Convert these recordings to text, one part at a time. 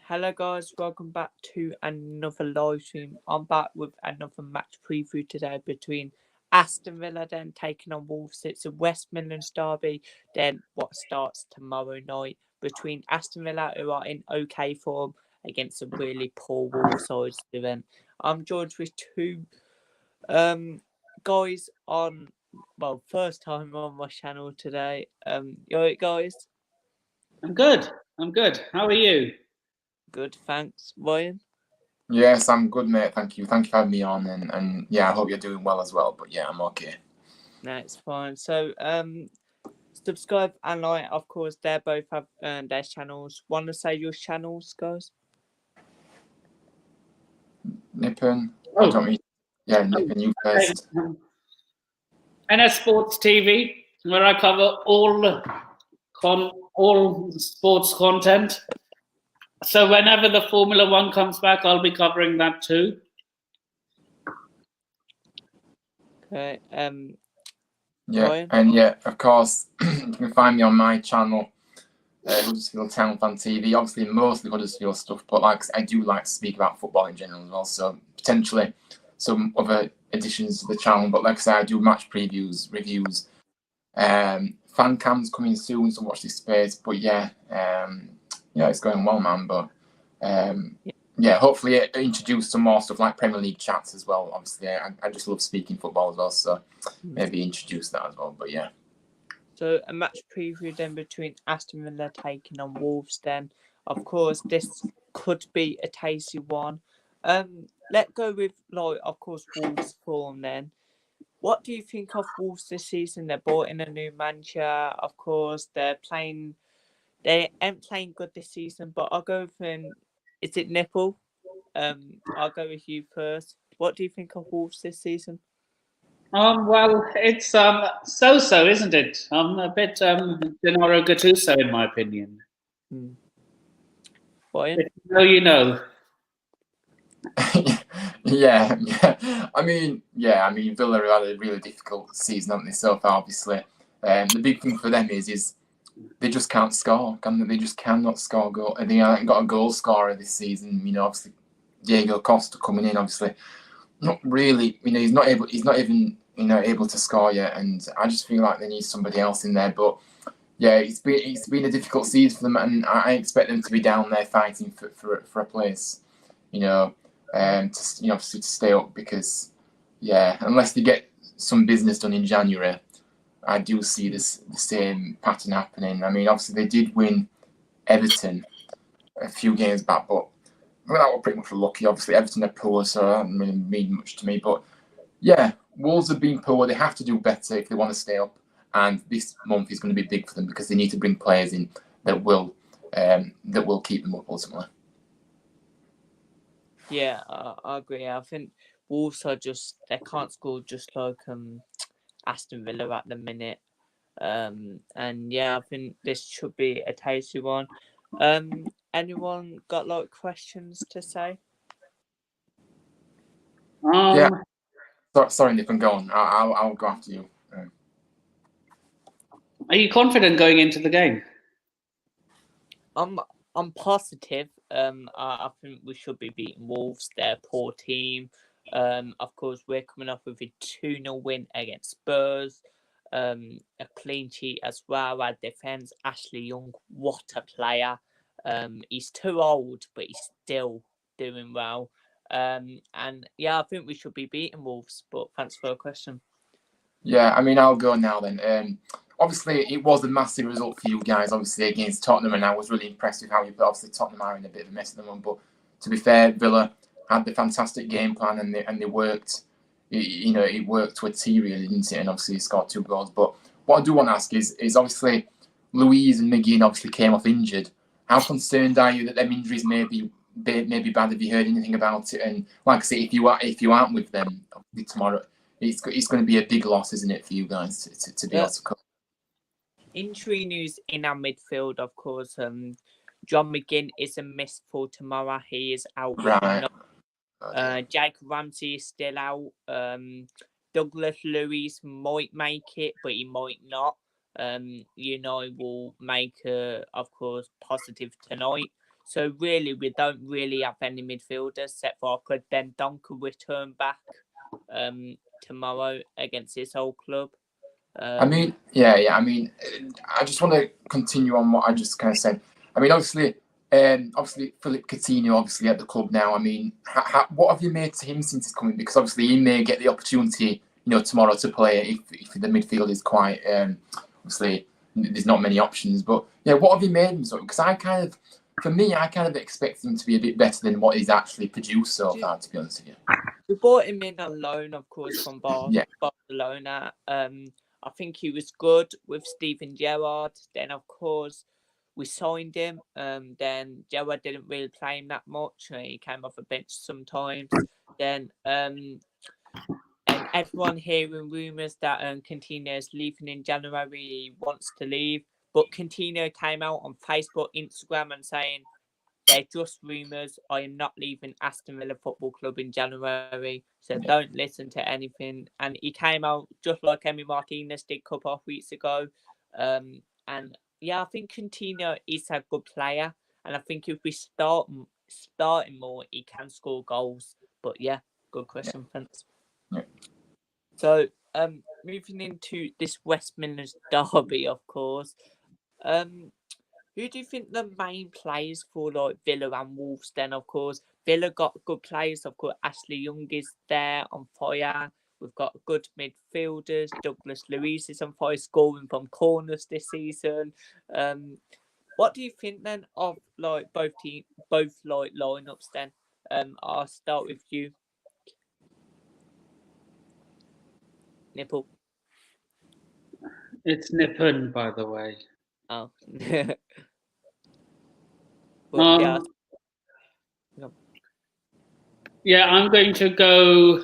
Hello guys, welcome back to another live stream. I'm back with another match preview today between Aston Villa then taking on Wolves. It's a West Midlands derby, then what starts tomorrow night between Aston Villa, who are in okay form, against a really poor Wolves side event. I'm joined with two guys on, well, first time on my channel today. You alright guys? I'm good. How are you? Good, thanks. Ryan? Yes, I'm good, mate. Thank you. Thank you for having me on, and yeah, I hope you're doing well as well. But yeah, I'm okay. No, it's fine. So, subscribe and like, of course, they both have their channels. Want to say your channels, guys? Nippon, Oh, don't we? Yeah, Nippon, you okay. first. NS Sports TV, where I cover all sports content. So whenever the Formula One comes back, I'll be covering that too. Okay. Yeah, Ryan? and yeah, of course, you can find me on my channel, Huddersfield Town Fan TV. Obviously, mostly Huddersfield stuff, but like I do like to speak about football in general as well. So potentially some other additions to the channel. But like I say, I do match previews, reviews. Fan cams coming soon, so watch this space. But yeah, it's going well, man. But yeah, hopefully introduce some more stuff like Premier League chats as well. Obviously, I just love speaking football as well, so maybe introduce that as well. But yeah. So, a match preview then between Aston Villa taking on Wolves then. Of course, this could be a tasty one. Let's go with, like, of course, Wolves form then. What do you think of Wolves this season? They brought in a new manager, of course. They ain't playing good this season, but I'll go with is it Nipple? I'll go with you first. What do you think of Wolves this season? Well, it's so-so, isn't it? A bit Gennaro Gattuso, in my opinion. Ryan? If you know, you know. yeah. I mean, Villa have had a really difficult season, haven't they, so far, obviously. The big thing for them is they just can't score. They just cannot score goal. And they haven't got a goal scorer this season. You know, obviously Diego Costa coming in, obviously not really. You know, he's not even able to score yet. And I just feel like they need somebody else in there. But yeah, it's been a difficult season for them, and I expect them to be down there fighting for a place. You know, obviously to stay up, because yeah, unless they get some business done in January, I do see the same pattern happening. I mean, obviously they did win Everton a few games back, but that was pretty much lucky. Obviously Everton are poor, so that doesn't really mean much to me. But yeah, Wolves have been poor. They have to do better if they want to stay up. And this month is going to be big for them, because they need to bring players in that will keep them up ultimately. Yeah, I agree. I think Wolves are they can't score, just like Aston Villa at the minute. And yeah, I think this should be a tasty one. Anyone got like questions to say? Yeah. Sorry, Nick, go on. I'll go after you. Are you confident going into the game? I'm positive. I think we should be beating Wolves. They're a poor team. Of course, we're coming off with a 2-0 win against Spurs. A clean sheet as well. Our defence, Ashley Young, what a player. He's too old, but he's still doing well. And yeah, I think we should be beating Wolves. But thanks for the question. Yeah, I mean, I'll go now then. Obviously, it was a massive result for you guys, obviously, against Tottenham, and I was really impressed with how you put. Obviously, Tottenham are in a bit of a mess at the moment, but to be fair, Villa had the fantastic game plan, and they worked. It worked to a T, really, didn't it? And obviously, he scored 2 goals. But what I do want to ask is obviously Louise and McGinn obviously came off injured. How concerned are you that them injuries may be bad? Have you heard anything about it? And like I say, if you aren't with them tomorrow, it's going to be a big loss, isn't it, for you guys to be able to cope? Injury news in our midfield, of course. John McGinn is a miss for tomorrow. He is out with Jake Ramsey is still out. Douglas Lewis might make it, but he might not. Will make of course positive tonight. So really, we don't really have any midfielders except for could then Don could return back tomorrow against his old club. I mean, I mean, I just want to continue on what I just kind of said. I mean, obviously, Philip Coutinho, obviously at the club now. I mean, what have you made to him since he's coming? Because obviously he may get the opportunity, tomorrow to play if the midfield is quite obviously there's not many options. But yeah, what have you made him? Because I kind of expect him to be a bit better than what he's actually produced so far. To be honest with you, we bought him in on loan, of course, from Barcelona. I think he was good with Steven Gerrard. Then, of course, we signed him. Then Gerrard didn't really play him that much. He came off the bench sometimes. Then, and everyone hearing rumours that Coutinho is leaving in January. He wants to leave, but Coutinho came out on Facebook, Instagram, and saying, "They're just rumours. I am not leaving Aston Villa Football Club in January, so don't listen to anything." And he came out just like Emi Martinez did a couple of weeks ago. And yeah, I think Coutinho is a good player, and I think if we start him more, he can score goals. But yeah, good question, thanks. Yeah. So moving into this West Midlands derby, of course. Who do you think the main players for like Villa and Wolves then? Of course, Villa got good players. Of course, Ashley Young is there on fire. We've got good midfielders. Douglas Luiz is on fire, scoring from corners this season. What do you think then of like both like lineups then? I'll start with you, Nipple. It's Nippon, by the way. Oh, but yeah. Yeah, I'm going to go.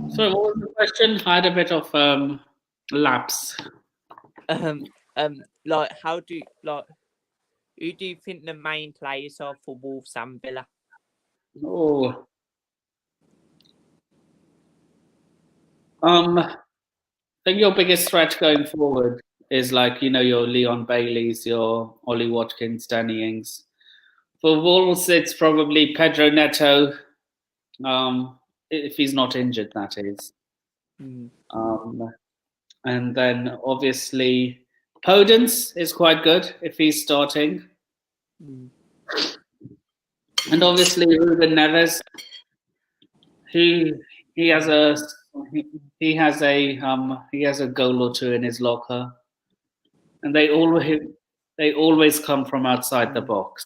So, what was the question? I had a bit of lapse. Like how do who do you think the main players are for Wolves and Villa? Oh, I think your biggest threat going forward is like your Leon Baileys, your Ollie Watkins, Danny Ings. For Wolves, it's probably Pedro Neto, if he's not injured, that is. And then obviously Podence is quite good if he's starting. And obviously Ruben Neves, he has a goal or two in his locker, and they always come from outside the box.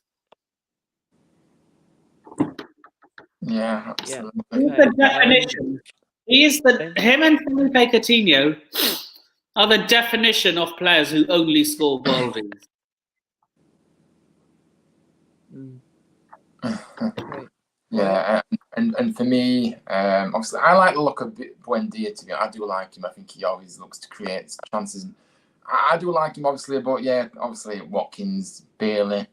yeah, absolutely. The definition. Him and Felipe Coutinho are the definition of players who only score goalies. Yeah, and for me, obviously, I like the look of Buendia. To be honest, I do like him. I think he always looks to create chances. I do like him, obviously, but yeah, obviously Watkins, Bailey,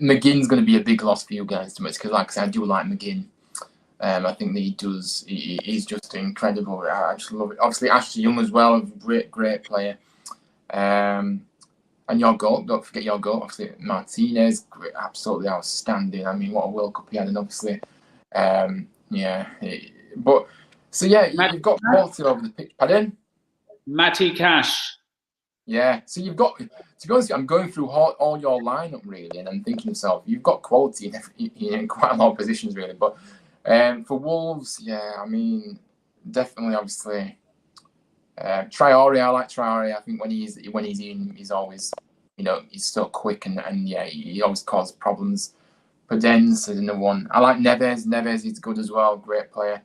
McGinn's going to be a big loss for you guys too much because, like I said, I do like McGinn. I think that he's just incredible. I just love it. Obviously, Ashley Young as well, great player. And your goal, don't forget your goal. Obviously, Martinez, great, absolutely outstanding. I mean, what a World Cup he had, and obviously, but so yeah, you've got quality over the pitch. Pardon? Matty Cash. Yeah, so you've got. To be honest, I'm going through all your lineup really, and I'm thinking to myself, you've got quality in quite a lot of positions really. But for Wolves, yeah, I mean, definitely, obviously. Traore, I like Traore. I think when he's in, he's always, he's so quick and yeah, he always causes problems. Podence is another one. I like Neves. Neves is good as well, great player.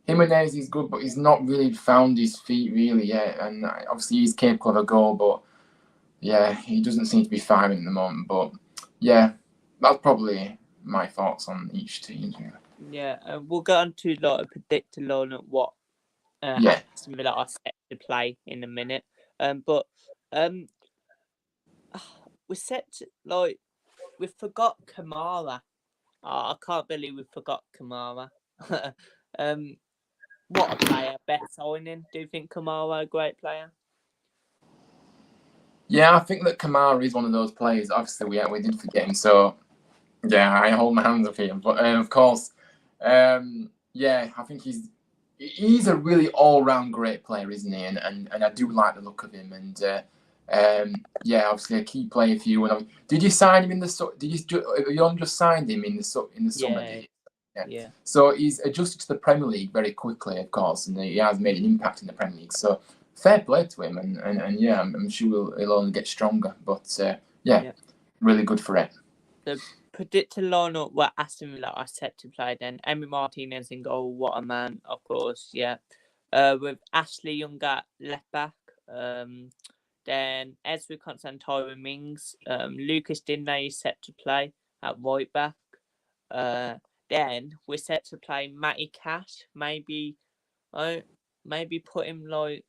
Jimenez is good, but he's not really found his feet really yet. And obviously he's capable of a goal, but yeah, he doesn't seem to be firing at the moment. But yeah, that's probably my thoughts on each team. Yeah, we'll go on to like a predictor on what Aston Villa are set to play in a minute. But we're set to, like, we forgot Kamara. I can't believe we forgot Kamara. What a player, best signing. Do you think Kamara a great player? Yeah, I think that Kamara is one of those players. Obviously, we did forget him, so yeah, I hold my hands up here. But of course, yeah, I think he's a really all-round great player, isn't he? And I do like the look of him. And yeah, obviously a key player for you. And did you sign him in the? Did you only just signed him in the summer? Yeah, Did you? yeah. So he's adjusted to the Premier League very quickly, of course, and he has made an impact in the Premier League. So fair play to him, and yeah, I'm sure he'll only get stronger. But yeah, really good for it. The predicted lineup where Aston Villa are set to play then. Emi Martinez in goal, what a man, of course, yeah. With Ashley Young at left back. Then Ezra Konsa and Tyrone Mings. Lucas Digne is set to play at right back. Then we're set to play Matty Cash. Maybe put him like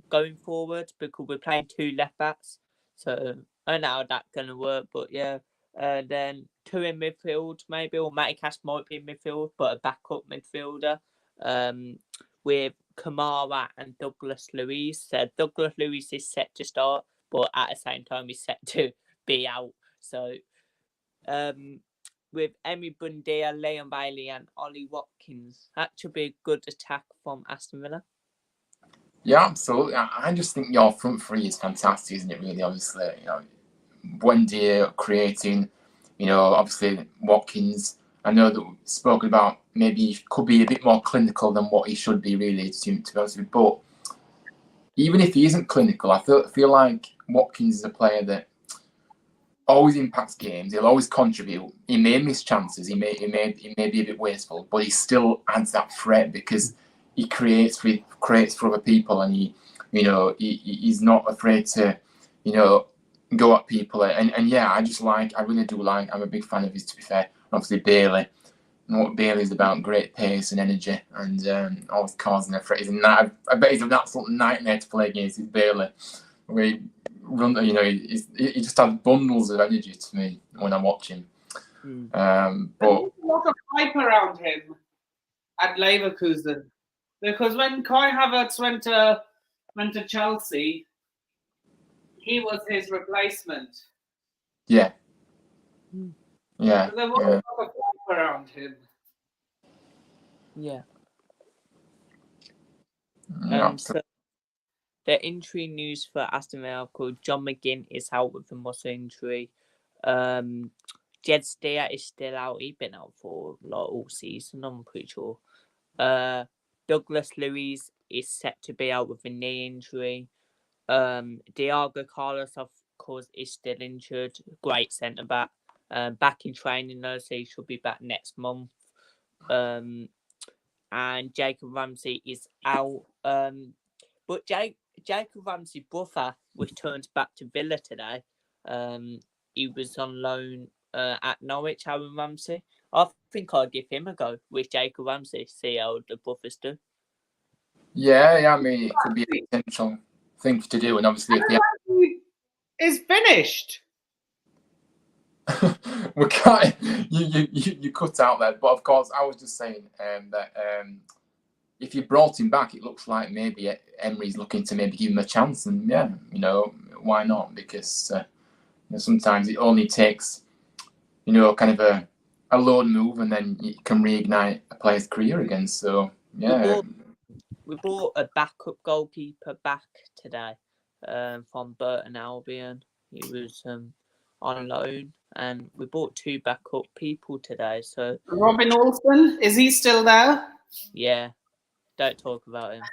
going forward because we're playing 2 left backs. So I don't know how that's gonna work, but yeah. Then 2 in midfield, maybe, or Matty Cash might be in midfield, but a backup midfielder. With Kamara and Douglas Luiz. So Douglas Luiz is set to start, but at the same time he's set to be out. So with Emi Bundia, Leon Bailey, and Ollie Watkins, that should be a good attack from Aston Villa. Yeah, absolutely. I just think your front three is fantastic, isn't it? Really, obviously, Buendia creating, obviously Watkins. I know that we've spoken about maybe he could be a bit more clinical than what he should be, really, to be honest with you. But even if he isn't clinical, I feel like Watkins is a player that always impacts games. He'll always contribute. He may miss chances. He may be a bit wasteful, but he still adds that threat because he creates for other people, and he's not afraid to, go at people. And yeah, I really do like. I'm a big fan of his. To be fair, obviously Bailey. And what Bailey's about, great pace and energy, and always causing a threat. I bet he's an absolute nightmare to play against. Is Bailey, where he he just has bundles of energy to me when I watch him. But there's a lot of hype around him at Leverkusen because when Kai Havertz went to Chelsea, he was his replacement. Yeah. So there was a lot of hype around him. Yeah. Yeah. So the injury news for Aston Villa, called John McGinn is out with a muscle injury. Jed Steer is still out. He's been out for all season, I'm pretty sure. Douglas Luiz is set to be out with a knee injury. Diego Carlos, of course, is still injured. Great centre back. Back in training though, so he should be back next month. And Jacob Ramsey is out. But Jacob Ramsey's brother returns back to Villa today. He was on loan at Norwich, Aaron Ramsey. I think I'd give him a go with Jacob Ramsey, see how the brothers do. Yeah, I mean, it could be a potential thing to do, and obviously if is finished. we can't. You cut out there, but of course, I was just saying that if you brought him back, it looks like maybe Emery's looking to maybe give him a chance, and yeah, why not? Because sometimes it only takes kind of a lone move, and then you can reignite a player's career again. So yeah. We brought a backup goalkeeper back today from Burton Albion. He was on loan, and we brought 2 backup people today. So Robin Olsen, is he still there? Yeah, don't talk about him.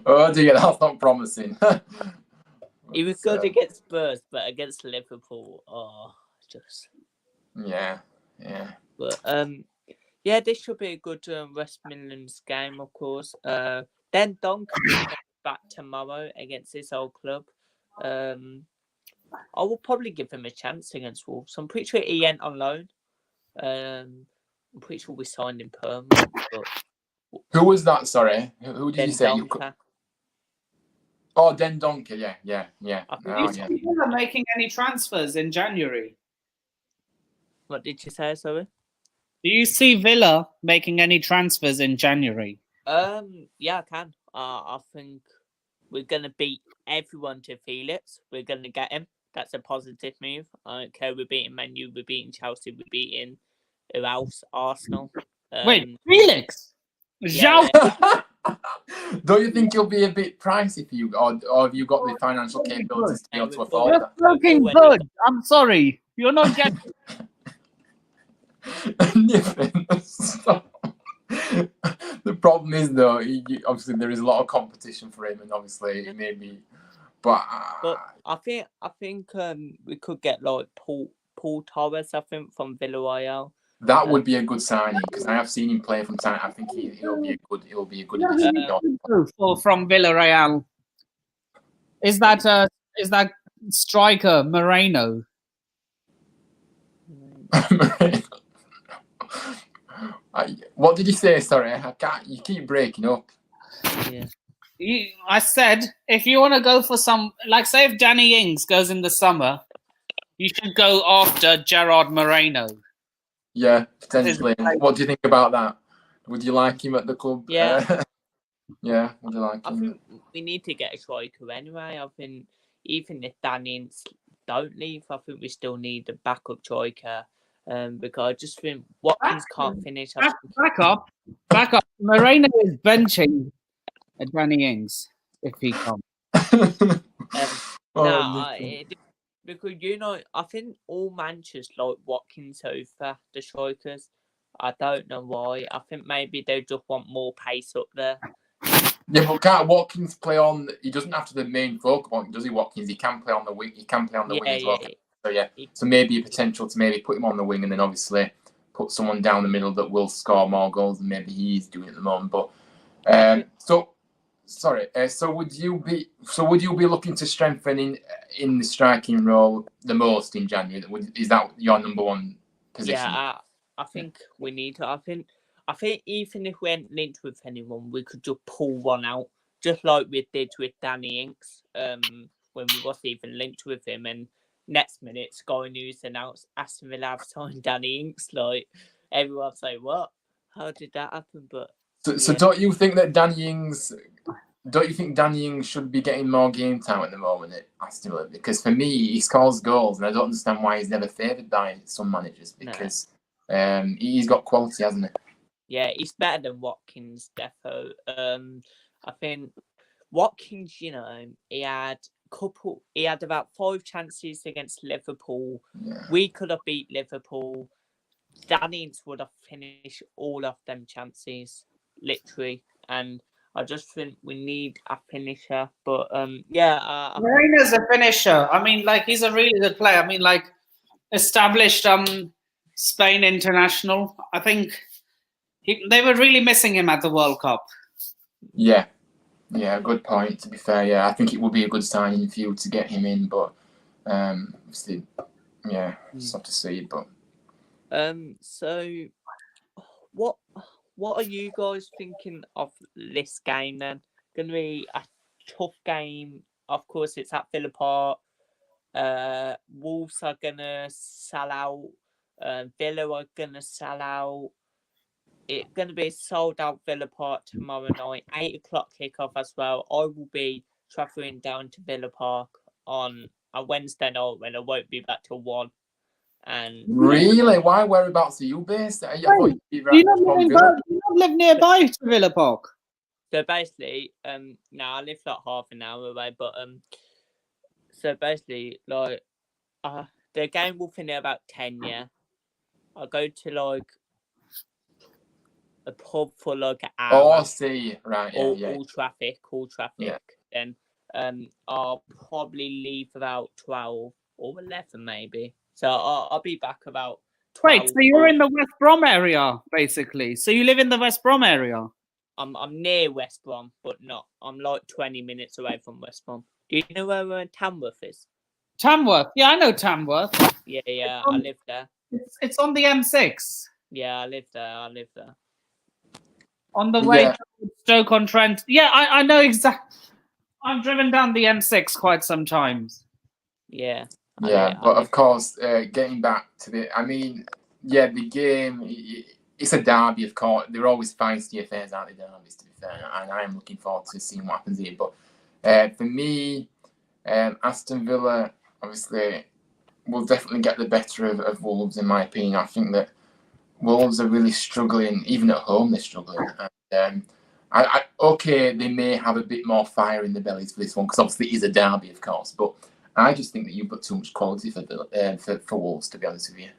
Oh dear, that's not promising. He was good against Spurs, but against Liverpool, just yeah. But yeah, this should be a good West Midlands game, of course. Then Duncan is back tomorrow against his old club. I will probably give him a chance against Wolves. I'm pretty sure he went on loan. I'm pretty sure we signed him permanent. But who was that? Sorry, who did you say? Den Donker. Yeah. Did you see Villa making any transfers in January? What did you say, sorry? Do you see Villa making any transfers in January? Yeah, I can. I think we're gonna beat everyone to Felix. We're gonna get him. That's a positive move. I don't care. We're beating Man U. We're beating Chelsea. We're beating who else? Arsenal. Wait, Felix? Yeah, Zhao Don't you think you'll be a bit pricey for you, or have you got the financial capabilities to be able to afford You're that? smoking already- good. I'm sorry. You're not getting. The problem is though, obviously there is a lot of competition for him, and obviously maybe, but I think we could get like Paul Torres. I think from Villarreal. that would be a good signing because I have seen him play from time. I think he'll be a good addition. From Villarreal. Is that striker Moreno? What did you say? Sorry, I can't. You keep breaking up. Yeah. I said if you want to go for some, like say if Danny Ings goes in the summer, you should go after Gerard Moreno. Yeah, potentially. What do you think about that? Would you like him at the club? Yeah. Yeah, would you like I him? think we need to get a striker anyway. I think even if Danny Ings don't leave, I think we still need a backup striker. Because I just think Watkins can't finish. Back up. Moreno is benching Danny Ings if he comes. Because I think all managers like Watkins over the strikers. I don't know why. I think maybe they just want more pace up there. Yeah, but can't Watkins play on? He doesn't have to be the main focal point, does he? Watkins, he can play on the wing. He can play on the wing as well. So yeah, so maybe a potential to maybe put him on the wing and then obviously put someone down the middle that will score more goals than maybe he's doing at the moment. But so would you be looking to strengthen in the striking role the most in January? Is that your number one position? Yeah, I think we need to. I think even if we ain't linked with anyone, we could just pull one out, just like we did with Danny Ings. When we wasn't even linked with him, and next minute Sky News announced Aston Villa have signed Danny Ings. Like everyone say, what? How did that happen? But so don't you think that Danny Ings? Don't you think Danny Ings should be getting more game time at the moment at Aston Villa? Because for me, he scores goals, and I don't understand why he's never favoured by some managers. Because he's got quality, hasn't he? Yeah, he's better than Watkins, defo. I think Watkins, he had about 5 chances against Liverpool. Yeah. We could have beat Liverpool. Danny Ings would have finished all of them chances, literally. And I just think we need a finisher. But Moreno's a finisher. I mean, like he's a really good player. I mean, like established Spain international. I think they were really missing him at the World Cup. Yeah, good point. To be fair, yeah, I think it would be a good signing for you to get him in, but obviously, yeah, it's not to see. But so what are you guys thinking of this game then? Going to be a tough game. Of course, it's at Villa Park. Wolves are going to sell out. Villa are going to sell out. It's going to be a sold out Villa Park tomorrow night, 8 o'clock kickoff as well. I will be travelling down to Villa Park on a Wednesday night when I won't be back till 1. And really, why? Whereabouts are you based? Do you not live nearby to Villa Park? So basically, I live like half an hour away, but so basically, like, the game will finish about 10. Yeah, I'll go to like a pub for like an hour. Oh, I see. Right. All traffic. Yeah. Then I'll probably leave about 12 or 11 maybe. So I'll be back about 12. Wait, so you're in the West Brom area, basically. So you live in the West Brom area? I'm near West Brom, but not. I'm like 20 minutes away from West Brom. Do you know where Tamworth is? Tamworth? Yeah, I know Tamworth. Yeah, I live there. It's on the M6. Yeah, I live there. On the way to Stoke-on-Trent. Yeah, I know exactly. I've driven down the M6 quite sometimes. Yeah. Yeah, but of course, getting back to the game, it's a derby, of course. They're always feisty affairs, aren't they, derbies, to be fair, and I am looking forward to seeing what happens here. But For me, Aston Villa obviously will definitely get the better of Wolves, in my opinion. I think that Wolves are really struggling, even at home they're struggling. And, okay, they may have a bit more fire in the bellies for this one, because obviously it is a derby, of course, but I just think that you've got too much quality for Wolves, to be honest with you.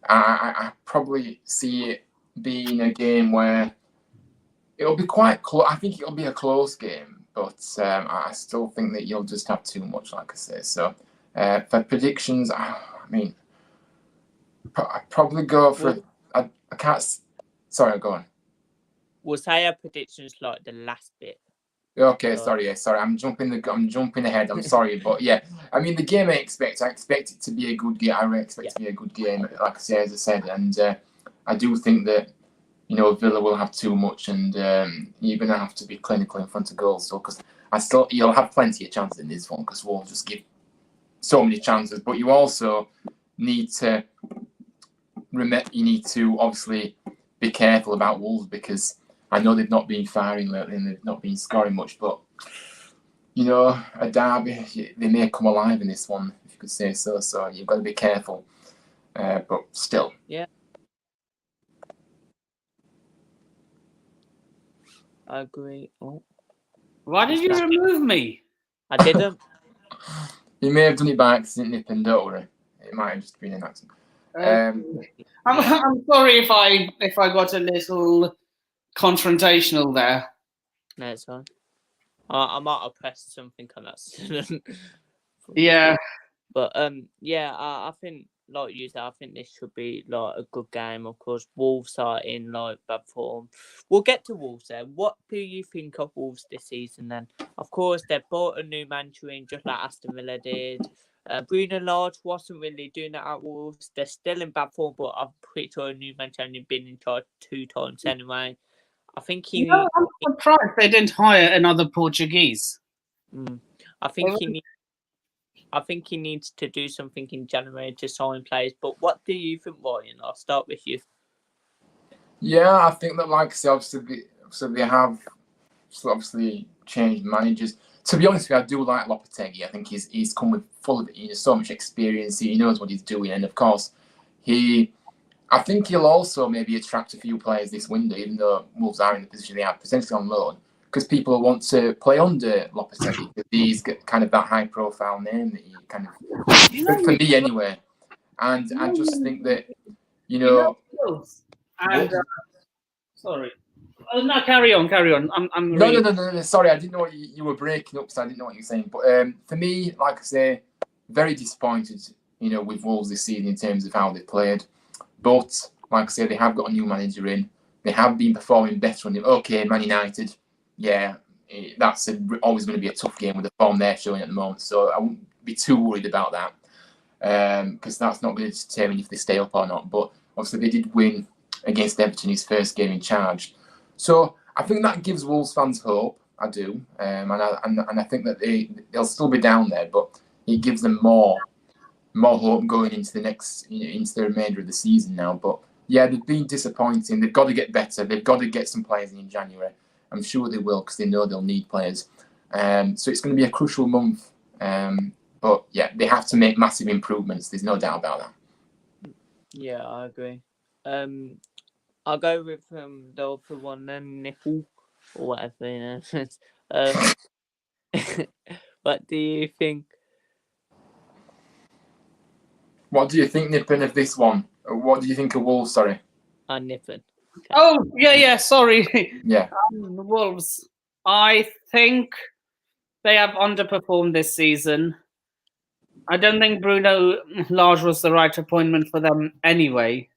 I probably see it being a game where it'll be quite close. I think it'll be a close game, but I still think that you'll just have too much, like I say. So for predictions, I mean, I probably go for. I can't. Sorry, go on. We'll say our predictions like the last bit. Okay, sorry. I'm jumping ahead. I'm sorry, but yeah, I mean the game I expect it to be a good game. I expect it to be a good game, like I say, as I said, and I do think that Villa will have too much, and you're gonna have to be clinical in front of goals. So, because you'll have plenty of chances in this one, because we'll just give so many chances. But you also need to obviously be careful about Wolves, because I know they've not been firing lately and they've not been scoring much, but a derby, they may come alive in this one, if you could say so. So you've got to be careful, but still. Yeah, I agree. Oh, Why did you remove me? I didn't. You may have done it by accident, Nippon, don't worry. It might have just been an accident. I'm sorry if I got a little confrontational there. No, it's fine. I might have pressed something on accident. Yeah. But yeah, I think, like you said, I think this should be like a good game. Of course, Wolves are in like bad form. We'll get to Wolves there. What do you think of Wolves this season then? Of course, they bought a new manager in, just like Aston Villa did. Bruno Lage wasn't really doing that at Wolves. They're still in bad form, but I'm pretty sure a new manager only been in charge 2 times anyway. I think I'm surprised they didn't hire another Portuguese. I think he needs to do something in January to sign players. But what do you think, Ryan? I'll start with you. Yeah, I think that, like I said, obviously they have obviously changed managers. To be honest with you, I do like Lopetegui. I think he's come with so much experience. He knows what he's doing, and of course, I think he'll also maybe attract a few players this window, even though Wolves are in the position they are, potentially on loan, because people want to play under Lopetegui, because he's got kind of that high-profile name that he kind of, for me anyway. And I just think that, And sorry. Oh, no, carry on. I'm really... No. Sorry, I didn't know what you were breaking up, so I didn't know what you were saying. But for me, like I say, very disappointed, with Wolves this season in terms of how they played. But like I say, they have got a new manager in. They have been performing better on him. Okay, Man United, yeah, that's always going to be a tough game with the form they're showing at the moment. So I wouldn't be too worried about that, because that's not going to determine if they stay up or not. But obviously they did win against Everton, his first game in charge. So I think that gives Wolves fans hope. I do, and I think that they'll still be down there, but it gives them more hope going into the remainder of the season now. But yeah, they've been disappointing. They've got to get better. They've got to get some players in January. I'm sure they will, because they know they'll need players. So it's going to be a crucial month. But yeah, they have to make massive improvements. There's no doubt about that. Yeah, I agree. I'll go with the other one then, Nipple, or whatever. What do you think? What do you think, Nippon, of this one? What do you think of Wolves? Sorry. Nippon. Okay. Oh, yeah. Sorry. Yeah. Wolves. I think they have underperformed this season. I don't think Bruno Lage was the right appointment for them anyway.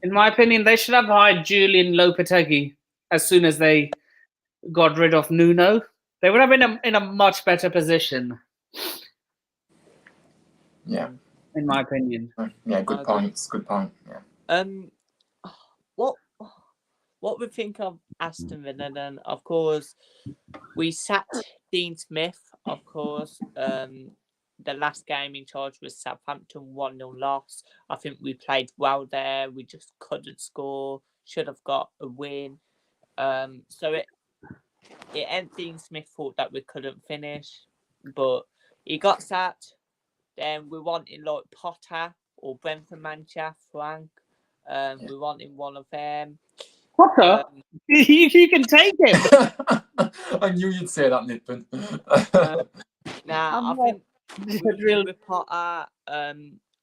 In my opinion, they should have hired Julian Lopetegui as soon as they got rid of Nuno. They would have been in a much better position. Yeah. In my opinion. Yeah, good points. Good point. Yeah. What we think of Aston Villa then? Of course, we sacked Dean Smith. Of course, the last game in charge was Southampton 1-0 loss. I think we played well there. We just couldn't score. Should have got a win. So Dean Smith thought that we couldn't finish, but he got sacked. Then we wanted like Potter or Brentford manager Frank. We wanted one of them. Potter, you can take him. I knew you'd say that, Nippon. I think with Potter,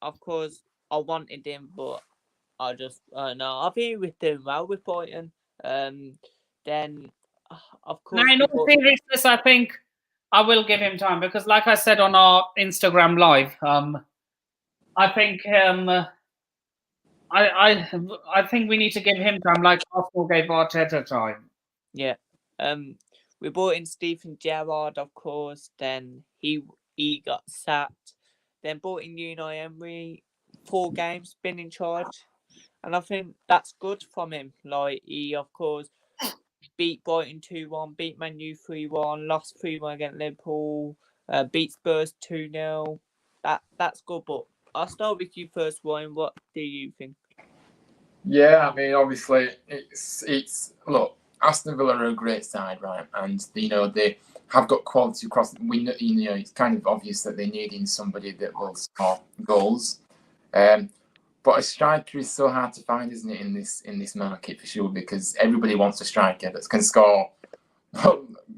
of course, I wanted him, but I just no. I think we're doing well with Brighton. Then, of course, No, in all seriousness, I think I will give him time because, like I said on our Instagram live, I think I think we need to give him time, like Arsenal gave Arteta time. Yeah. We brought in Stephen Gerrard, of course. Then he got sacked. Then brought in Unai Emery. 4 games, been in charge, and I think that's good from him. Like he, of course, beat Brighton 2-1, beat Man U 3-1, lost 3-1 against Liverpool, beat Spurs 2-0. That's good. But I'll start with you first, Ryan. What do you think? Yeah, I mean, obviously, it's look. Aston Villa are a great side, right? And they have got quality across. We know, it's kind of obvious that they're needing somebody that will score goals. But a striker is so hard to find, isn't it, in this market for sure? Because everybody wants a striker that can score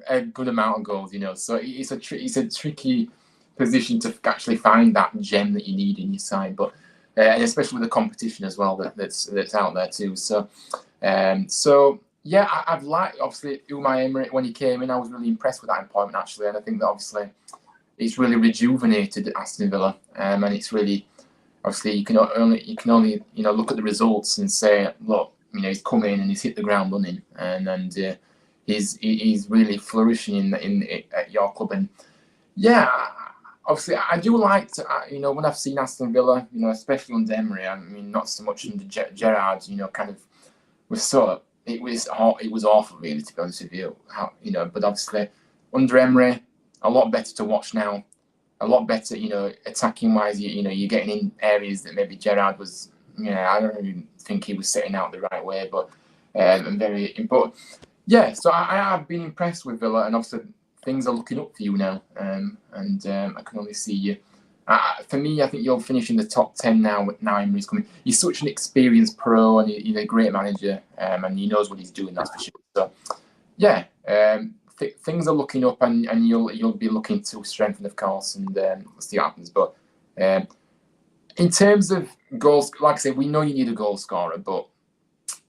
a good amount of goals. So it's a tricky position to actually find that gem that you need in your side, but. And especially with the competition as well that's out there too. So yeah, I've liked obviously Unai Emery when he came in. I was really impressed with that appointment actually, and I think that obviously it's really rejuvenated Aston Villa, and it's really obviously you can only look at the results and say, look, he's come in and he's hit the ground running, and he's really flourishing at your club, and yeah. Obviously, I do like to, when I've seen Aston Villa, especially under Emery. I mean, not so much under Gerrard. Kind of it was awful, really, to be honest with you. But obviously, under Emery, a lot better to watch now. A lot better, attacking wise. You're getting in areas that maybe Gerrard was. I don't even think he was setting out the right way, but very important. Yeah, so I have been impressed with Villa, and obviously. Things are looking up for you now, and I can only see you. For me, I think you'll finish in the top 10 now. Now Emery's coming. He's such an experienced pro, and he's a great manager, and he knows what he's doing. That's for sure. So, yeah, things are looking up, and you'll be looking to strengthen, of course, and we'll see what happens. But in terms of goals, like I said, we know you need a goal scorer, but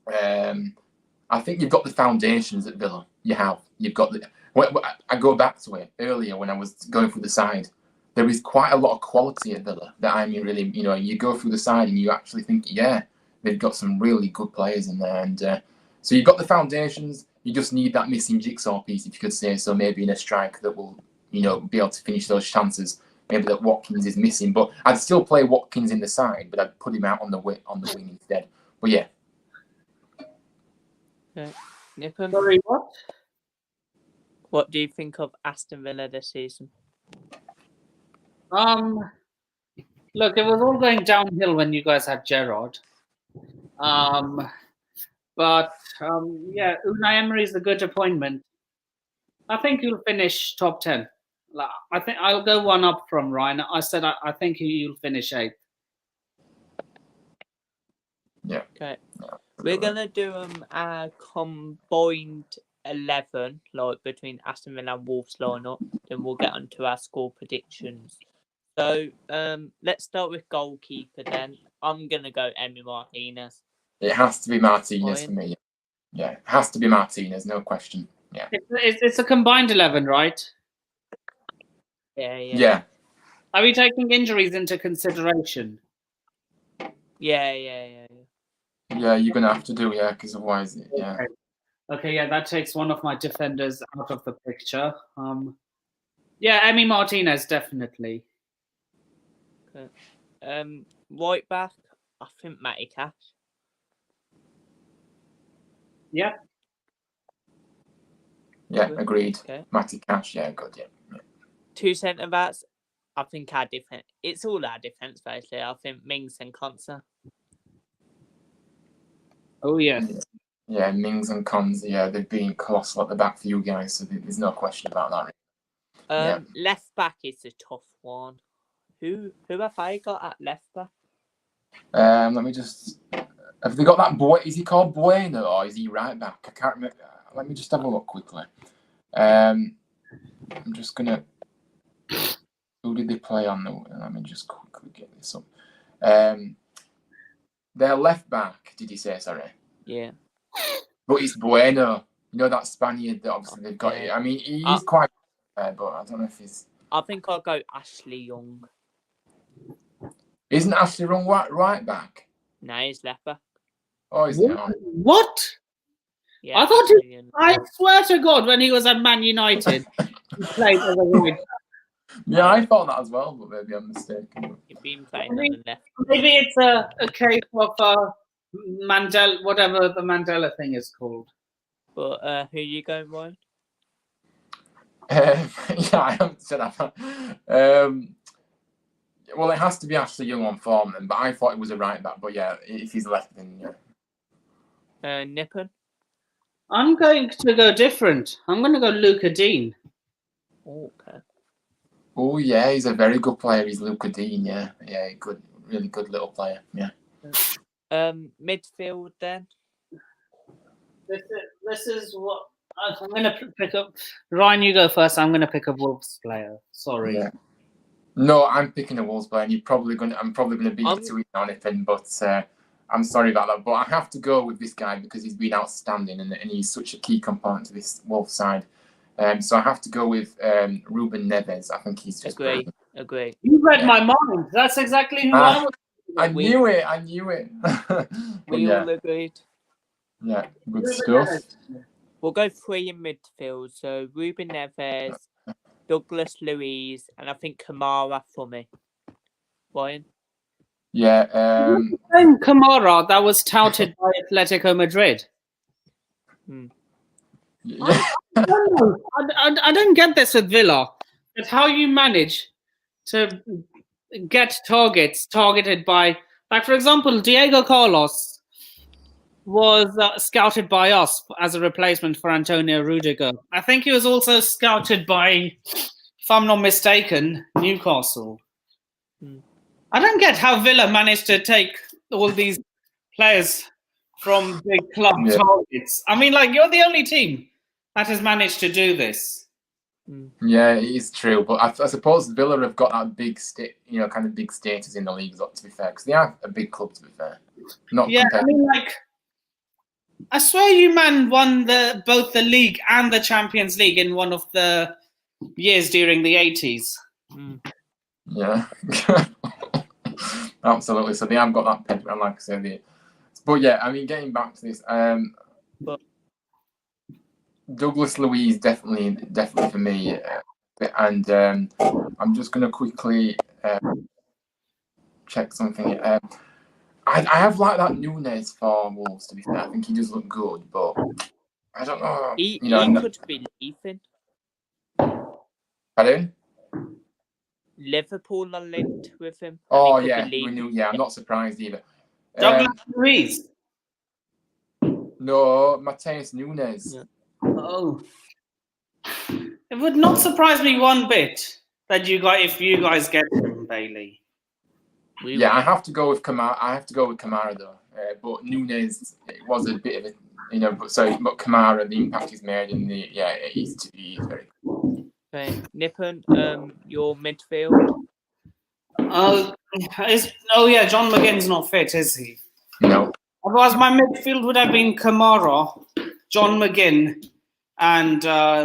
I think you've got the foundations at Villa. You've got the. I go back to it earlier when I was going through the side. There is quite a lot of quality at Villa that I mean, really, you go through the side and you actually think, yeah, they've got some really good players in there. And so you've got the foundations. You just need that missing jigsaw piece, if you could say so, maybe in a striker that will, be able to finish those chances. Maybe that Watkins is missing. But I'd still play Watkins in the side, but I'd put him out on the wing instead. But yeah. Okay. Nippon? Sorry, what? What do you think of Aston Villa this season? Look, it was all going downhill when you guys had Gerrard. But yeah, Unai Emery is a good appointment. I think you'll finish top 10. I think I'll go one up from Ryan. I said I think you'll finish 8th. Yeah. Okay. We're gonna do a combined 11, like between Aston Villa and Wolves lineup. Then we'll get onto our score predictions. So let's start with goalkeeper. Then I'm gonna go Emi Martinez. It has to be Martinez for me. Yeah, it has to be Martinez, no question. Yeah. It's a combined 11, right? Yeah. Are we taking injuries into consideration? Yeah. Yeah, you're gonna have to do, because otherwise, yeah. Okay, yeah, that takes one of my defenders out of the picture. Yeah, Emi Martinez, definitely. Okay. Right back, I think Matty Cash. Yeah. Yeah, agreed. Okay. Matty Cash, yeah, good, yeah. 2 centre backs, I think our defense. It's all our defense, basically. I think Mings and Konsa. Oh yes. Yeah, Mings and Cons, yeah, they've been colossal at the back for you guys, so there's no question about that. Yeah. Left back is a tough one. Who have I got at left back? Let me just. Have they got that boy? Is he called Bueno or is he right back? I can't remember. Let me just have a look quickly. I'm just gonna. Who did they play on the? Let me just quickly get this up. Their left back. Did you say? Sorry. Yeah. But it's Bueno. You know that Spaniard that obviously they've got. Yeah. I mean, he's quite. But I don't know if he's. I think I'll go Ashley Young. Isn't Ashley Young right back? No, he's left back. Oh, is he? What? Yeah, I thought Ashley Young. I swear to God, when he was at Man United, he played as a right. Yeah, I thought that as well, but maybe I'm mistaken. He's been playing on the left. Maybe it's a case of Mandela, whatever the Mandela thing is called. But who you going, Ryan? Yeah, I haven't said that. Well, it has to be Ashley Young on form then, but I thought it was a right back. But yeah, if he's left, then yeah. Nippon? I'm going to go different. I'm going to go Luca Dean. Okay. Oh yeah, he's a very good player. He's Luca Dean. Yeah, good, really good little player. Yeah. Midfield then. This is what I'm going to pick up. Ryan, you go first. I'm going to pick a Wolves player. Sorry. Yeah. No, I'm picking a Wolves player, and I'm probably going to beat you to it on it, but I'm sorry about that. But I have to go with this guy because he's been outstanding, and he's such a key component to this Wolves side. So I have to go with Ruben Neves. I think he's just Agree. You read my mind. That's exactly who I was. I knew it. We all agreed. Yeah, good stuff. We'll go 3 in midfield. So Ruben Neves, Douglas Luiz, and I think Kamara for me. Ryan? Yeah. Kamara that was touted by Atletico Madrid. Yeah. I don't get this with Villa. It's how you manage to get targeted by, like, for example, Diego Carlos was scouted by us as a replacement for Antonio Rudiger. I think he was also scouted by, if I'm not mistaken, Newcastle. I don't get how Villa managed to take all these players from big club targets. I mean, like, you're the only team that has managed to do this. Yeah, it is true, but I suppose Villa have got that big kind of big status in the league. To be fair, because they are a big club. To be fair, I mean, like, I swear you man won both the league and the Champions League in one of the years during the 80s. Yeah, absolutely. So they have got that pedigree, like I said. But yeah, I mean, getting back to this, Douglas Luiz definitely for me, and I'm just going to quickly check something. I have liked that Nunes for Wolves. To be fair, I think he does look good, but I don't know. He could be leaving. Pardon? Liverpool are linked with him. Oh yeah, I'm not surprised either. Douglas Luiz. No, Mateus Nunes. Yeah. Oh, it would not surprise me one bit that if you guys get him, Bailey. I have to go with Kamara. Though. But Nunes, it was a bit of a, but Kamara, the impact he's made, and he's very good. Okay, Nippon, your midfield. John McGinn's not fit, is he? No. Otherwise, my midfield would have been Kamara, John McGinn, and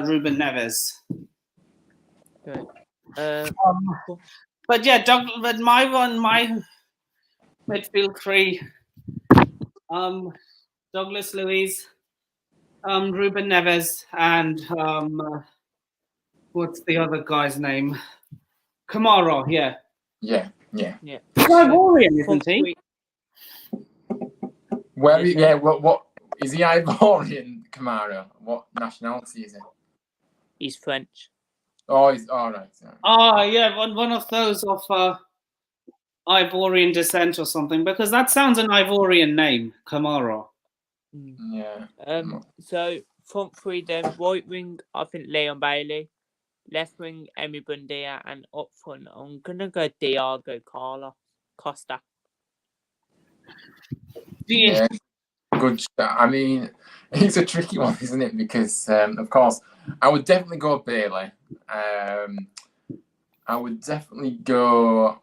Ruben Neves. Okay. But yeah, but my midfield 3, Douglas Luiz, Ruben Neves, and what's the other guy's name? Kamara, yeah. Yeah. He's Ivorian, isn't he? What is he Ivorian, Kamara? What nationality is he? He's French. Oh, he's all right. Yeah, one of those of Ivorian descent or something, because that sounds an Ivorian name, Kamara. Yeah. So front three then, right wing, I think Leon Bailey, left wing Emi Bundia, and up front I'm gonna go Diego Costa. Yeah. Good. I mean, it's a tricky one, isn't it? Because of course, I would definitely go Bailey. I would definitely go.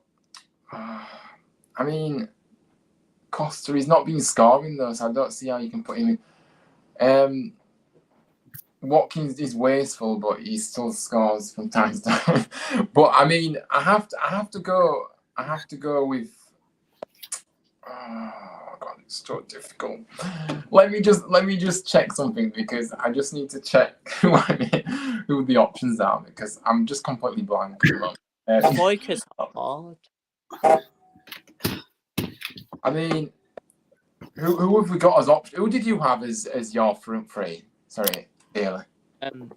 I mean, Costa, he's not been scoring though, so I don't see how you can put him in. Watkins is wasteful, but he still scores from time to time. But I mean, I have to go with. Oh God, it's so difficult. Let me just check something because I just need to check who the options are because I'm just completely blank at the moment. Strikers hard. I mean, who have we got as option? Who did you have as your front three? Sorry, Bailey.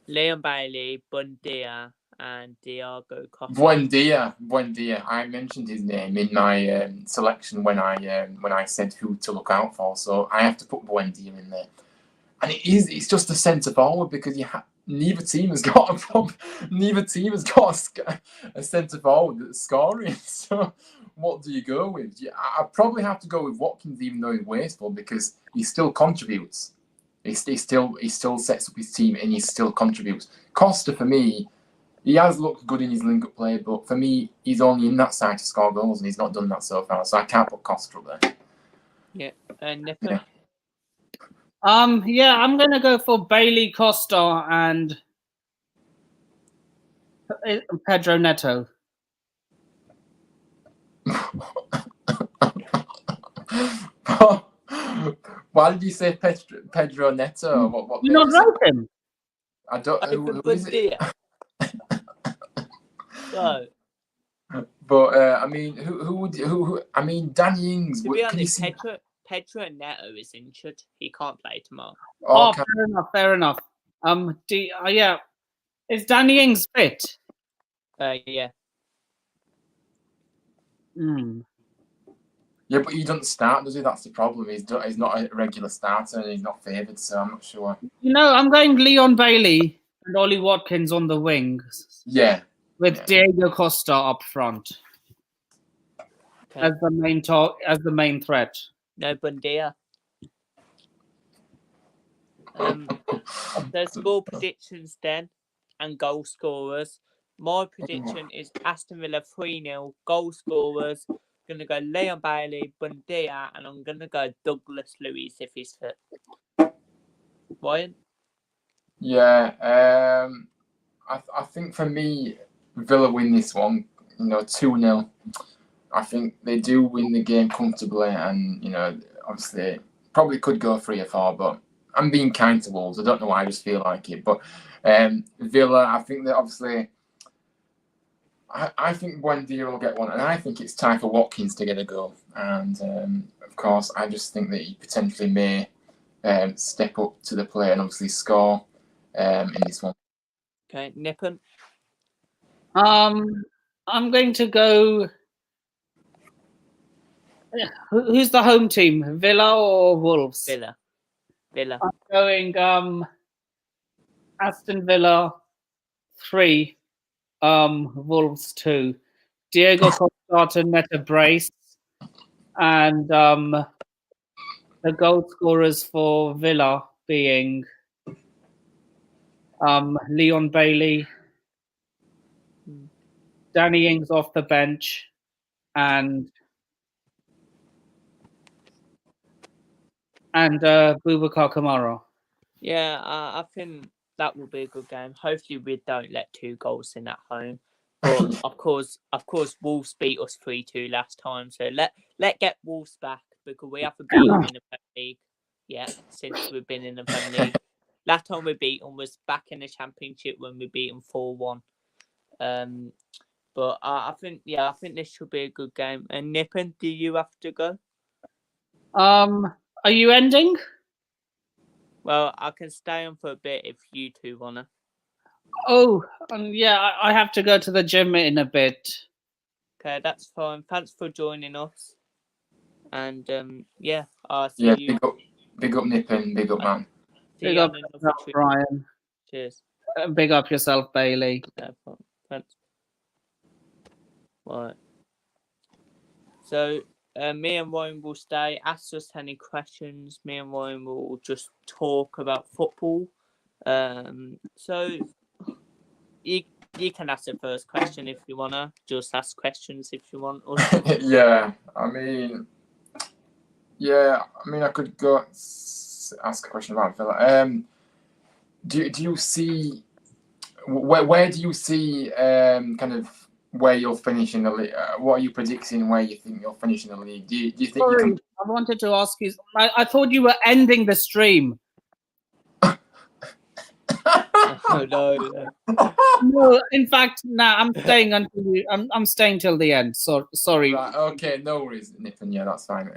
Leon Bailey, Bundia, and Diego Costa. Buendia. I mentioned his name in my selection when I said who to look out for. So I have to put Buendia in there, and it's just a centre forward because neither team has got a centre forward that's scoring. So what do you go with? I probably have to go with Watkins, even though he's wasteful, because he still contributes. He still sets up his team and he still contributes. Costa, for me, he has looked good in his link-up play, but for me, he's only in that side to score goals, and he's not done that so far. So I can't put Costa up there. Yeah, Nippon. Yeah, I'm gonna go for Bailey, Costa, and Pedro Neto. Why did you say Pedro Neto? What You not like him? I don't. Who is it? So, but I mean, who? I mean, Danny Ings. to be honest, Pedro Neto is injured. He can't play tomorrow. Oh, fair enough. Yeah, is Danny Ings fit? Yeah. Yeah, but he doesn't start, does he? That's the problem. He's not a regular starter and he's not favoured, so I'm not sure. I'm going Leon Bailey and Ollie Watkins on the wings. Yeah. With Diego Costa up front as the main threat. No Bundia. There's score predictions then and goal scorers. My prediction is Aston Villa 3-0. Goal scorers, going to go Leon Bailey, Bundia, and I'm going to go Douglas Luiz if he's fit. Ryan? Yeah, I think for me, Villa win this one, 2-0. I think they do win the game comfortably and, obviously probably could go 3 or 4, but I'm being kind to Wolves. I don't know why, I just feel like it. But Villa, I think that obviously, I think Buendia will get one, and I think it's time for Watkins to get a goal. And of course, I just think that he potentially may step up to the plate and obviously score in this one. Okay, Nippon. I'm going to go. Who's the home team? Villa or Wolves? Villa. I'm going Aston Villa 3, Wolves 2. Diego Costa net brace, and the goal scorers for Villa being Leon Bailey, Danny Ings off the bench, and Boubacar Kamara. Yeah, I think that will be a good game. Hopefully, we don't let 2 goals in at home. But of course, Wolves beat us 3-2 last time. So let get Wolves back because we haven't beaten them in the Premier League yet since we've been in the Premier League. Last time we beat them was back in the Championship when we beat them 4-1. But I think this should be a good game. And Nippon, do you have to go? Are you ending? Well, I can stay on for a bit if you two wanna. Oh, yeah, I have to go to the gym in a bit. Okay, that's fine. Thanks for joining us. And I'll see you. Big up Nippon, big up man. See Big you up on another yourself, trip. Brian. Cheers. Big up yourself, Bailey. No problem. Thanks. Right. So me and Ryan will stay. Ask us any questions. Me and Ryan will just talk about football. So you can ask the first question if you wanna. Just ask questions if you want. Yeah, I mean, I could go ask a question about Villa. Do you see where do you see kind of where you'll finish in the league? What are you predicting where you think you'll finish in the league? Do you think you Sorry, can? I wanted to ask you. I thought you were ending the stream. No. No, in fact, I'm staying until you. I'm staying till the end. So sorry. Right, okay, no worries, Nippon. Yeah, that's fine.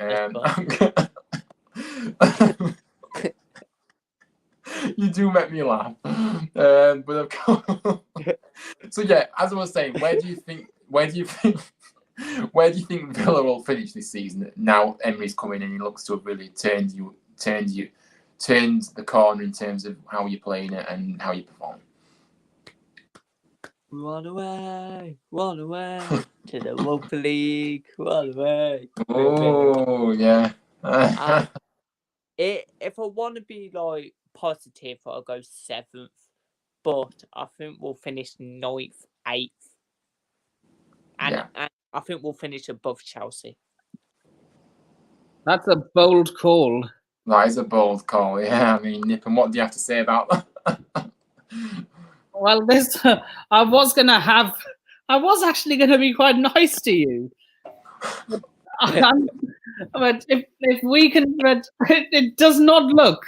You do make me laugh, but of course. So yeah, as I was saying, where do you think Villa will finish this season? Now Emery's coming in, he looks to have really turned the corner in terms of how you're playing it and how you perform. Run away to the Europa League. Run away. Oh yeah. If I want to be like positive, I'll go 7th, but I think we'll finish 9th, 8th, and I think we'll finish above Chelsea. That's a bold call. That is a bold call. Yeah, I mean, Nippon, what do you have to say about that? Well, I was actually gonna be quite nice to you. But if we can, but it does not look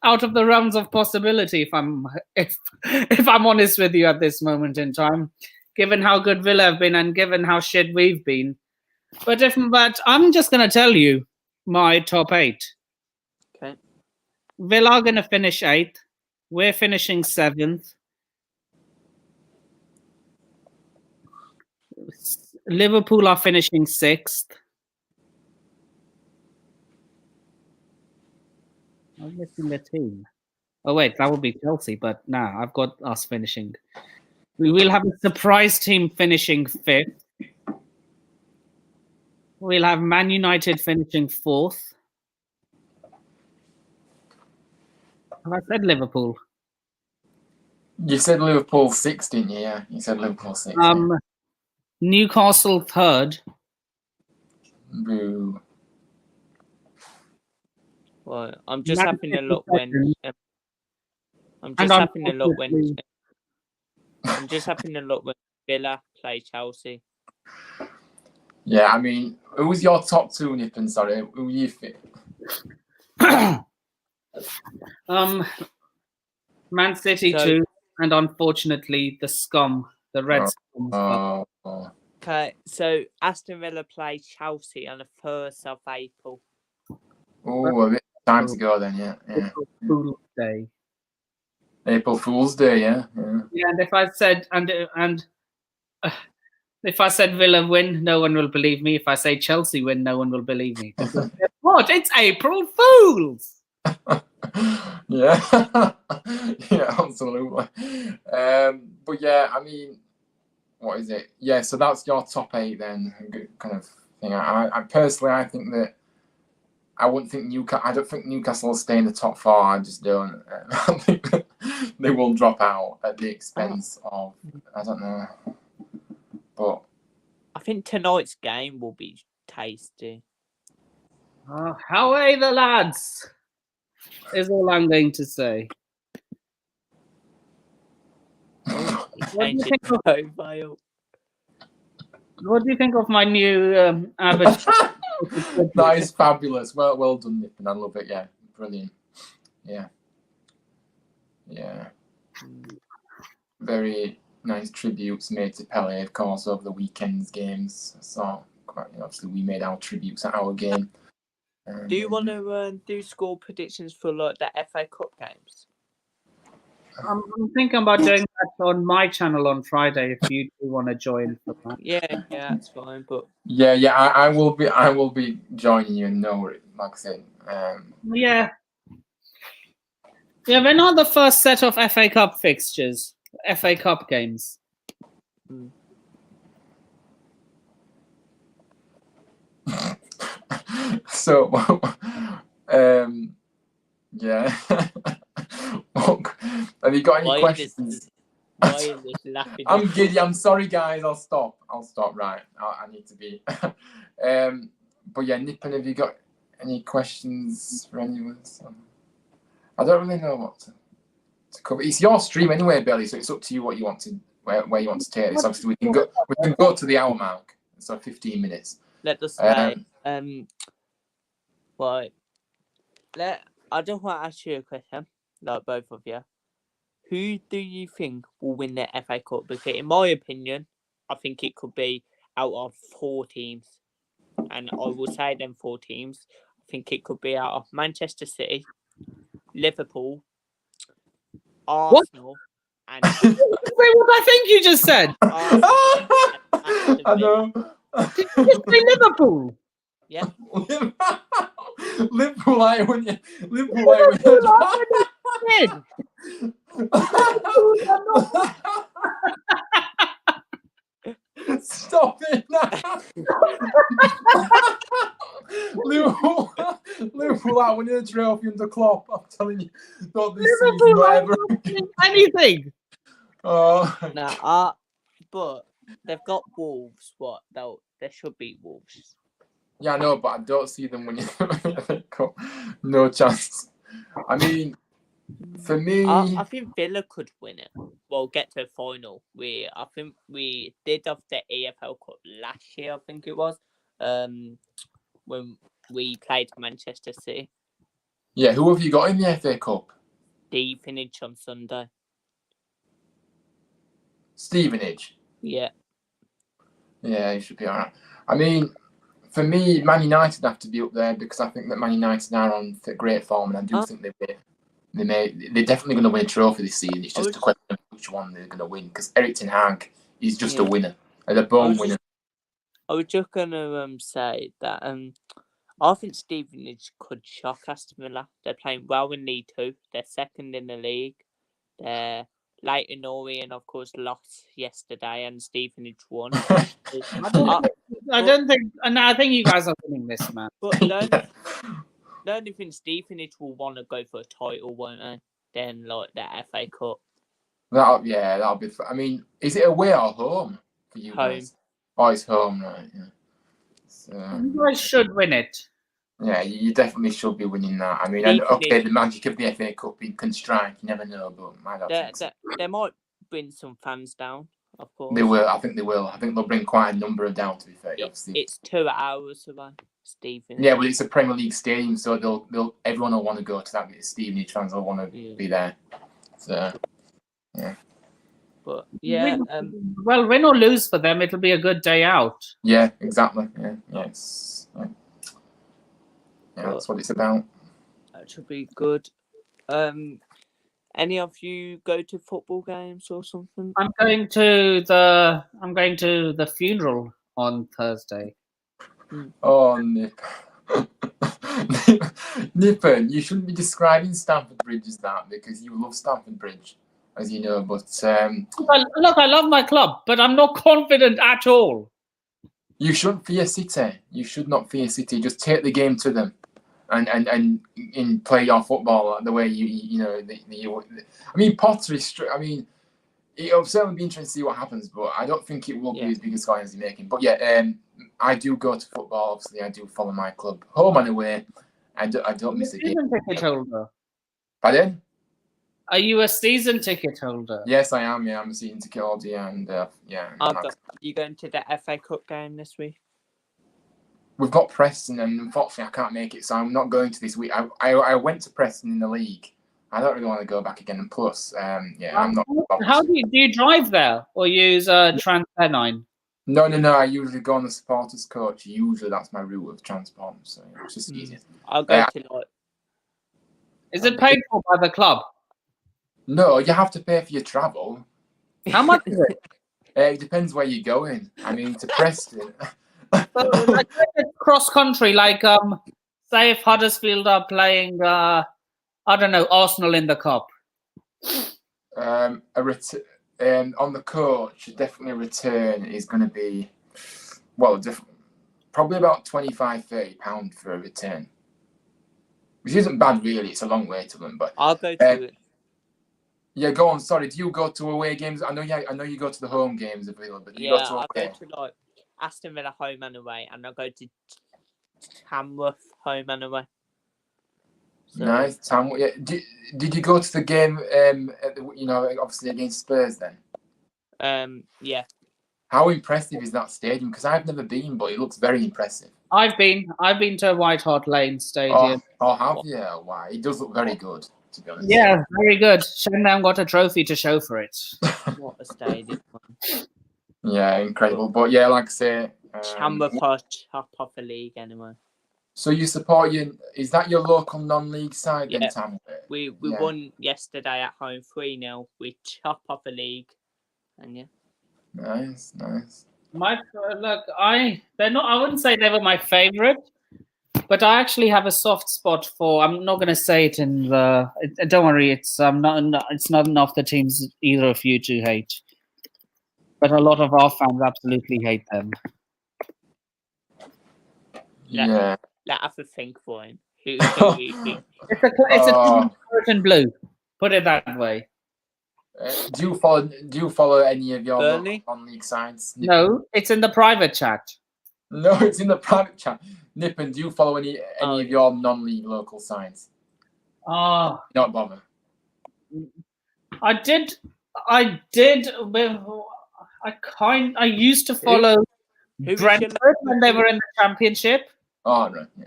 out of the realms of possibility. If I'm honest with you at this moment in time, given how good Villa have been and given how shit we've been, but I'm just gonna tell you my top 8. Okay. Villa are gonna finish 8th. We're finishing 7th. Liverpool are finishing 6th. I'm missing the team. Oh wait, that would be Chelsea, but nah, I've got us finishing. We will have a surprise team finishing 5th. We'll have Man United finishing 4th. Have I said Liverpool? You said Liverpool 6th, didn't you? Yeah, you said Liverpool 6th. Yeah. Newcastle 3rd. Boo. Well, I'm just having a look when. I'm just having a look when Villa play Chelsea. Yeah, I mean, who's your top 2, Nippon? Sorry, who you think? Man City 2, and unfortunately the scum, the Red Scum. Okay, so Aston Villa play Chelsea on the 1st of April. Oh, a bit time to go then, yeah. April Fool's Day. April Fool's Day, yeah. Yeah, and if I said Villa win, no one will believe me. If I say Chelsea win, no one will believe me. What? It's April Fools! Yeah. Yeah, absolutely. But yeah, I mean, what is it? Yeah, so that's your top 8 then, kind of thing. I personally, I think that I don't think Newcastle will stay in the top 4. I just don't. I think that they will drop out at the expense of, I don't know. But I think tonight's game will be tasty. How are the lads? Is all I'm going to say. What do you think of my new avatar? That is fabulous. Well done, Nippon. I love it. Yeah, brilliant. Yeah. Very nice tributes made to Pele, of course, over the weekend's games. So obviously we made our tributes at our game. Do you want to do score predictions for like the FA Cup games? I'm thinking about doing that on my channel on Friday. If you do want to join for that. Yeah, that's fine. But I will be joining you. No, like I said. Yeah, Yeah, when are the first set of FA Cup fixtures? FA Cup games. So, yeah. Have you got any questions? Why are you just laughing? I'm giddy. I'm sorry, guys. I'll stop. Right. I need to be. But yeah, Nippon, have you got any questions for anyone? I don't really know what to cover. It's your stream anyway, Billy. So it's up to you what you want to where you want to take this. Obviously, we can go to the hour mark. So 15 minutes. Let us say, well, I just want to ask you a question, like both of you. Who do you think will win the FA Cup? Because in my opinion, I think it could be out of 4 teams. And I will say them 4 teams. I think it could be out of Manchester City, Liverpool, Arsenal, and Wait, what I think you just said? I know. Did you just say Liverpool? Yeah. Liverpool, I win you. Liverpool, I win you. Stop it now. Liverpool, I win the trophy under Klopp. I'm telling you, not this season, not ever. Anything. Oh. Nah, but they've got Wolves. What? They should beat Wolves. Yeah, I know, but I don't see them winning. No chance. I mean, for me, I think Villa could win it. Well, get to a final. I think we did of the EFL Cup last year. I think it was when we played Manchester City. Yeah, who have you got in the FA Cup? Stevenage on Sunday. Stevenage. Yeah. Yeah, he should be all right. I mean, for me, Man United have to be up there because I think that Man United are on great form, and I do think they're definitely going to win a trophy this season. It's just a question of which one they're going to win because Erik ten Hag is just a winner, and a born winner. I was just going to say that I think Stevenage could shock Aston Villa. They're playing well in League 2. They're second in the league. They're Leighton Orient, of course, lost yesterday, and Stevenage won. I don't think, and I think you guys are winning this, man. But the only thing Stevenage will want to go for a title, won't they? Then like the FA Cup. That'll be. I mean, is it away or home for you Home. guys? Oh, it's home, right? Yeah. So, you guys should win it. Yeah, you definitely should be winning that. I mean, okay, the magic of the FA Cup can strike. You never know, but I don't think so. They might bring some fans down, of course. They will. I think they will. I think they'll bring quite a number of down. To be fair, it's 2 hours away, Stevenage. Yeah, but it's a Premier League stadium, so everyone will want to go to that. Stevenage fans will want to be there. So, yeah. But yeah, well, win or lose for them, it'll be a good day out. Yeah, exactly. Yeah, that's what it's about. That should be good. Any of you go to football games or something? I'm going to the funeral on Thursday. Oh, Nip. Nippon, you shouldn't be describing Stamford Bridge as that because you love Stamford Bridge, as you know. But look, I love my club, but I'm not confident at all. You shouldn't fear City. You should not fear City. Just take the game to them, and play your football the way you know. I mean, Potter is. I mean, it'll certainly be interesting to see what happens, but I don't think it will be as big a score as he's making. But yeah, I do go to football. Obviously, I do follow my club home and away. I don't miss a game. Ticket holder. Pardon? Are you a season ticket holder? Yes, I am. Yeah, I'm a season ticket holder. Yeah, and You going to the FA Cup game this week? We've got Preston, and unfortunately, I can't make it, so I'm not going to this week. I went to Preston in the league. I don't really want to go back again. And plus, I'm not. How do you drive there or use Transpennine? No. I usually go on the supporters coach. Usually, that's my route of transport. So it's just easier. I'll go to like. Is it paid for by the club? No, you have to pay for your travel. How much is it? It depends where you're going. I mean, to Preston. So, like cross country, like say if Huddersfield are playing I don't know, Arsenal in the cup. On the coach, definitely a return is going to be, well, probably about £25-30 for a return, which isn't bad really. It's a long way to them, but I'll go to it. yeah, go on. Sorry, do you go to away games? I know you go to the home games of Villa, but do you go to I'll go away? to like Aston Villa home and away, and I'll go to Tamworth home and away. So, Nice. Yeah. Did you go to the game? Obviously against Spurs then. yeah. How impressive is that stadium? Because I've never been, but it looks very impressive. I've been to White Hart Lane Stadium. Oh, have you? Wow, it does look very good, to be honest. Yeah, very good. Shendown got a trophy to show for it. What a stadium. Yeah, incredible. But yeah, like I say, Tamworth are top of the league anyway. So you support is that your local non-league side then, Yeah. Tamworth? We won yesterday at home 3-0. We top of the league, and yeah. Nice. They're not. I wouldn't say they were my favorite, but I actually have a soft spot for. I'm not going to say it in the. Don't worry, it's not. It's not enough the teams either of you to hate, but a lot of our fans absolutely hate them. Yeah. Let have a think for him. Who you think? It's a curtain blue. Put it that way. Do you follow any of your Burnley? non-league sides? No, it's in the private chat. No, it's in the private chat. Nippon, do you follow any of your non-league local sides? Not bother. I used to follow Brentford when they were in the Championship. Oh, right. Yeah.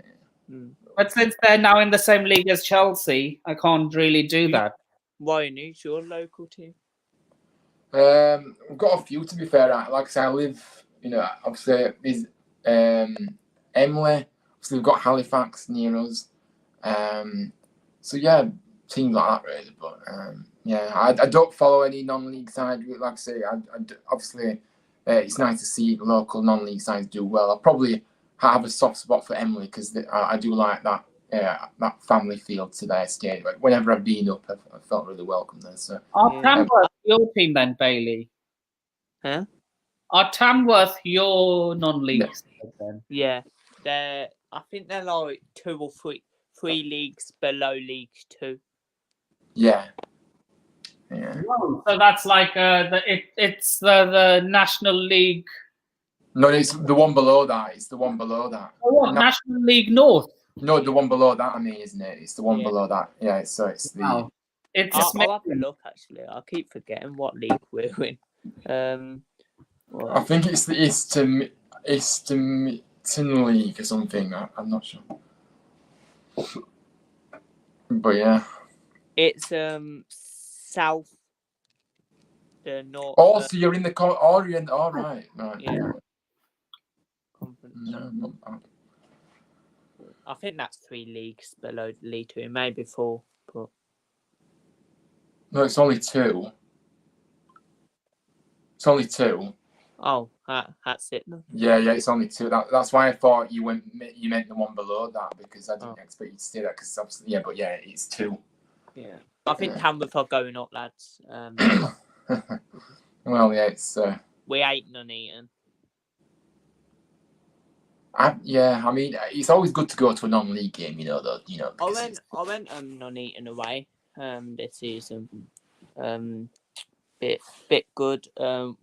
But since they're now in the same league as Chelsea, I can't really do that. Why who's your local team? We've got a few, to be fair. Like I say, I live, obviously, there's Emily. Obviously, we've got Halifax near us. So, yeah, teams like that, really. But, yeah, I don't follow any non-league side. Like I say, obviously, it's nice to see local non-league sides do well. I probably have a soft spot for Emily because I do like that family feel to their stadium. Like, whenever I've been up, I felt really welcome there. So, Tamworth your team then, Bailey? Huh? Are Tamworth your non-league side then? Yeah, I think they're like 2 or 3 leagues below League 2. Yeah. Whoa, so that's like it's the National League. No, it's the one below that. It's the one below that. Oh, what? National League North? No, the one below that. I mean, isn't it? It's the one below that. Yeah. So it's the. Wow. I'll have a look. Actually, I keep forgetting what league we're in. I think it's the Eastern League or something. I'm not sure. But yeah. It's south. The north. Oh, so you're in the Orient. All right. Yeah. No, not bad. I think that's 3 leagues below League 2, maybe 4. But no, it's only 2. It's only 2. Oh, that's it. No? Yeah, it's only 2. That's why I thought you meant the one below that because I didn't expect you to say that because obviously but yeah, it's 2. Yeah, I think Tamworth are going up, lads. Well, yeah, it's. We ain't Nuneaton. I mean, it's always good to go to a non-league game, though. I went Nuneaton away this season. Bit good.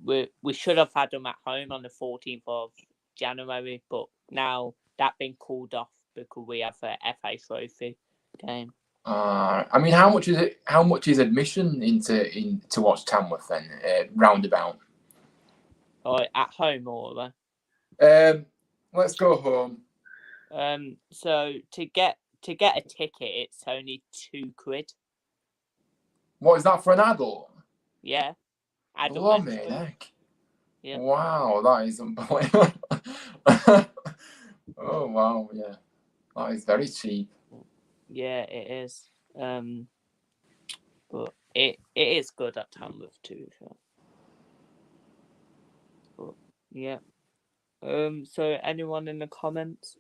We should have had them at home on the 14th of January, but now that been called off because we have a FA Trophy game. I mean, how much is it? How much is admission to watch Tamworth then? Roundabout. At home or let's go home. So to get a ticket, it's only £2. What is that for an adult? Yeah. Adult. Heck. Yeah. Wow, that is unbelievable. Oh wow, yeah, that is very cheap. Yeah, it is. But it is good at Tamworth too. So. But yeah. So anyone in the comments?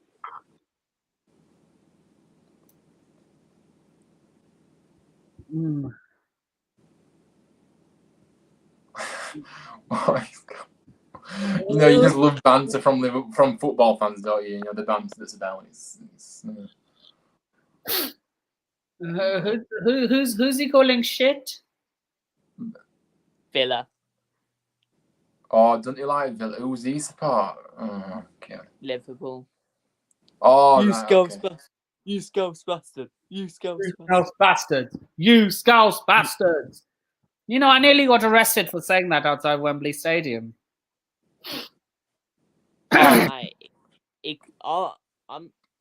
Mm. You know, you just love banter from football fans, don't you? You know, the banter that's about. Who's he calling shit? Villa, Oh, don't you like Villa? Who's he support? Oh, okay. Liverpool. Oh, You right, Scouse okay. bastard. You Scouse bastard. You Scouse You bastard. Scouse bastards. You Scouse bastards. You know, I nearly got arrested for saying that outside Wembley Stadium. Oh, mate.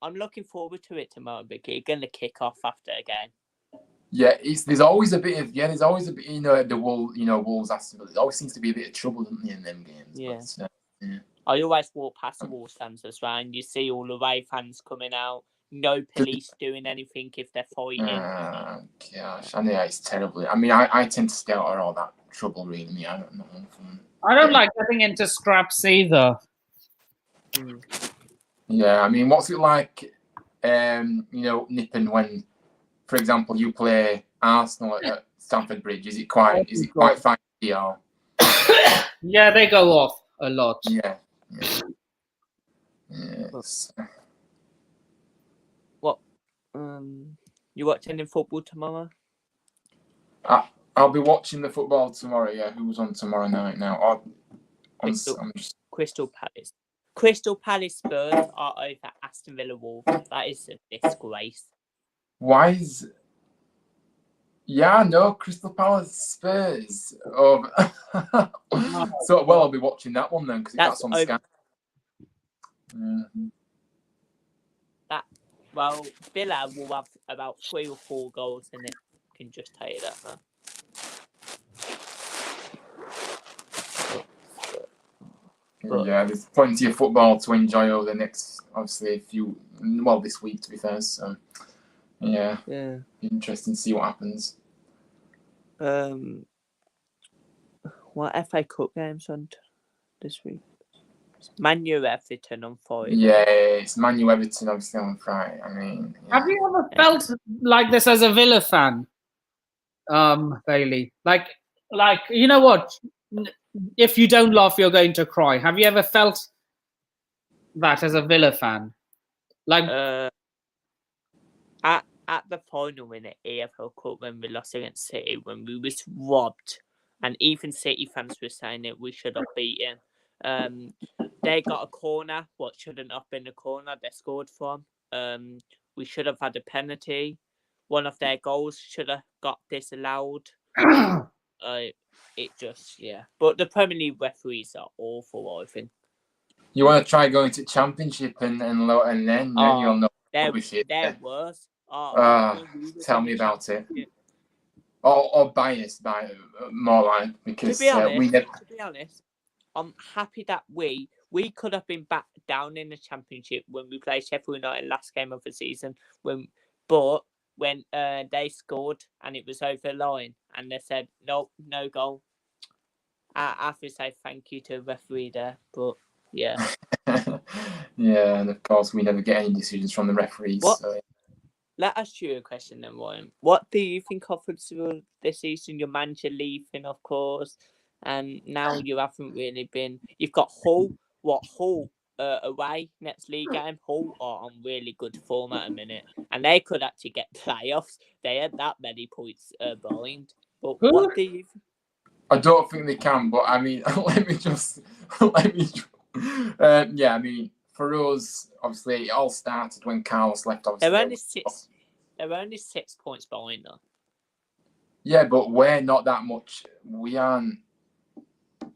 I'm looking forward to it tomorrow because you're going to kick off after a game. Yeah, there's always a bit of you know, Wolves Aston Villa. There always seems to be a bit of trouble, doesn't there, in them games? Yeah. But, yeah. I always walk past the Wolves stands as well, and you see all the away fans coming out. No police doing anything if they're fighting. Gosh, I know it's terrible. I mean, I tend to stay out of all that trouble, really. I don't know. I don't like getting into scraps either. Yeah, I mean, what's it like, you know, nipping when, for example, you play Arsenal at Stamford Bridge? Is it quite fighty or? Yeah, they go off a lot. Yeah. Yes. What? You watching football tomorrow? I'll be watching the football tomorrow. Yeah, who's on tomorrow night now? Crystal Palace. Crystal Palace Spurs are over Aston Villa Wolves. That is a disgrace. Why is? Yeah, no, Crystal Palace Spurs. Oh, so well, I'll be watching that one then because that's on Sky. Well, Villa will have about 3 or 4 goals in it. I can just tell you that, man. But, yeah, there's plenty of football to enjoy over the next, obviously, this week to be fair. So, yeah, interesting to see what happens. What FA Cup games on this week? Man U Everton on Friday. Yeah, it's Man U Everton obviously on Friday. I mean, have you ever felt like this as a Villa fan, Bailey? Like you know what? If you don't laugh, you're going to cry. Have you ever felt that as a Villa fan? Like at the final in the EFL Cup when we lost against City, when we was robbed, and even City fans were saying that we should have beaten. They got a corner, what shouldn't have been a corner they scored from. We should have had a penalty. One of their goals should have got disallowed. But the Premier League referees are awful, I think. You want to try going to Championship and then you'll know. They're worse. Tell me about it. Or biased by more like because to be honest, I'm happy that we could have been back down in the Championship when we played Sheffield United last game of the season. When they scored and it was over the line and they said nope, no goal. I have to say thank you to the referee there, but yeah. Yeah, and of course we never get any decisions from the referees. So. Let us ask you a question then, Ryan. What do you think of this season? Your manager leaving, of course, and now you haven't really been. You've got Hull away next league game. Hull are on really good form at a minute, and they could actually get playoffs. They had that many points behind. But what do you? I don't think they can, but I mean, yeah, I mean, for us, obviously, it all started when Carlos left. Obviously, they're only 6 points behind though. Yeah, but we're not that much. We aren't.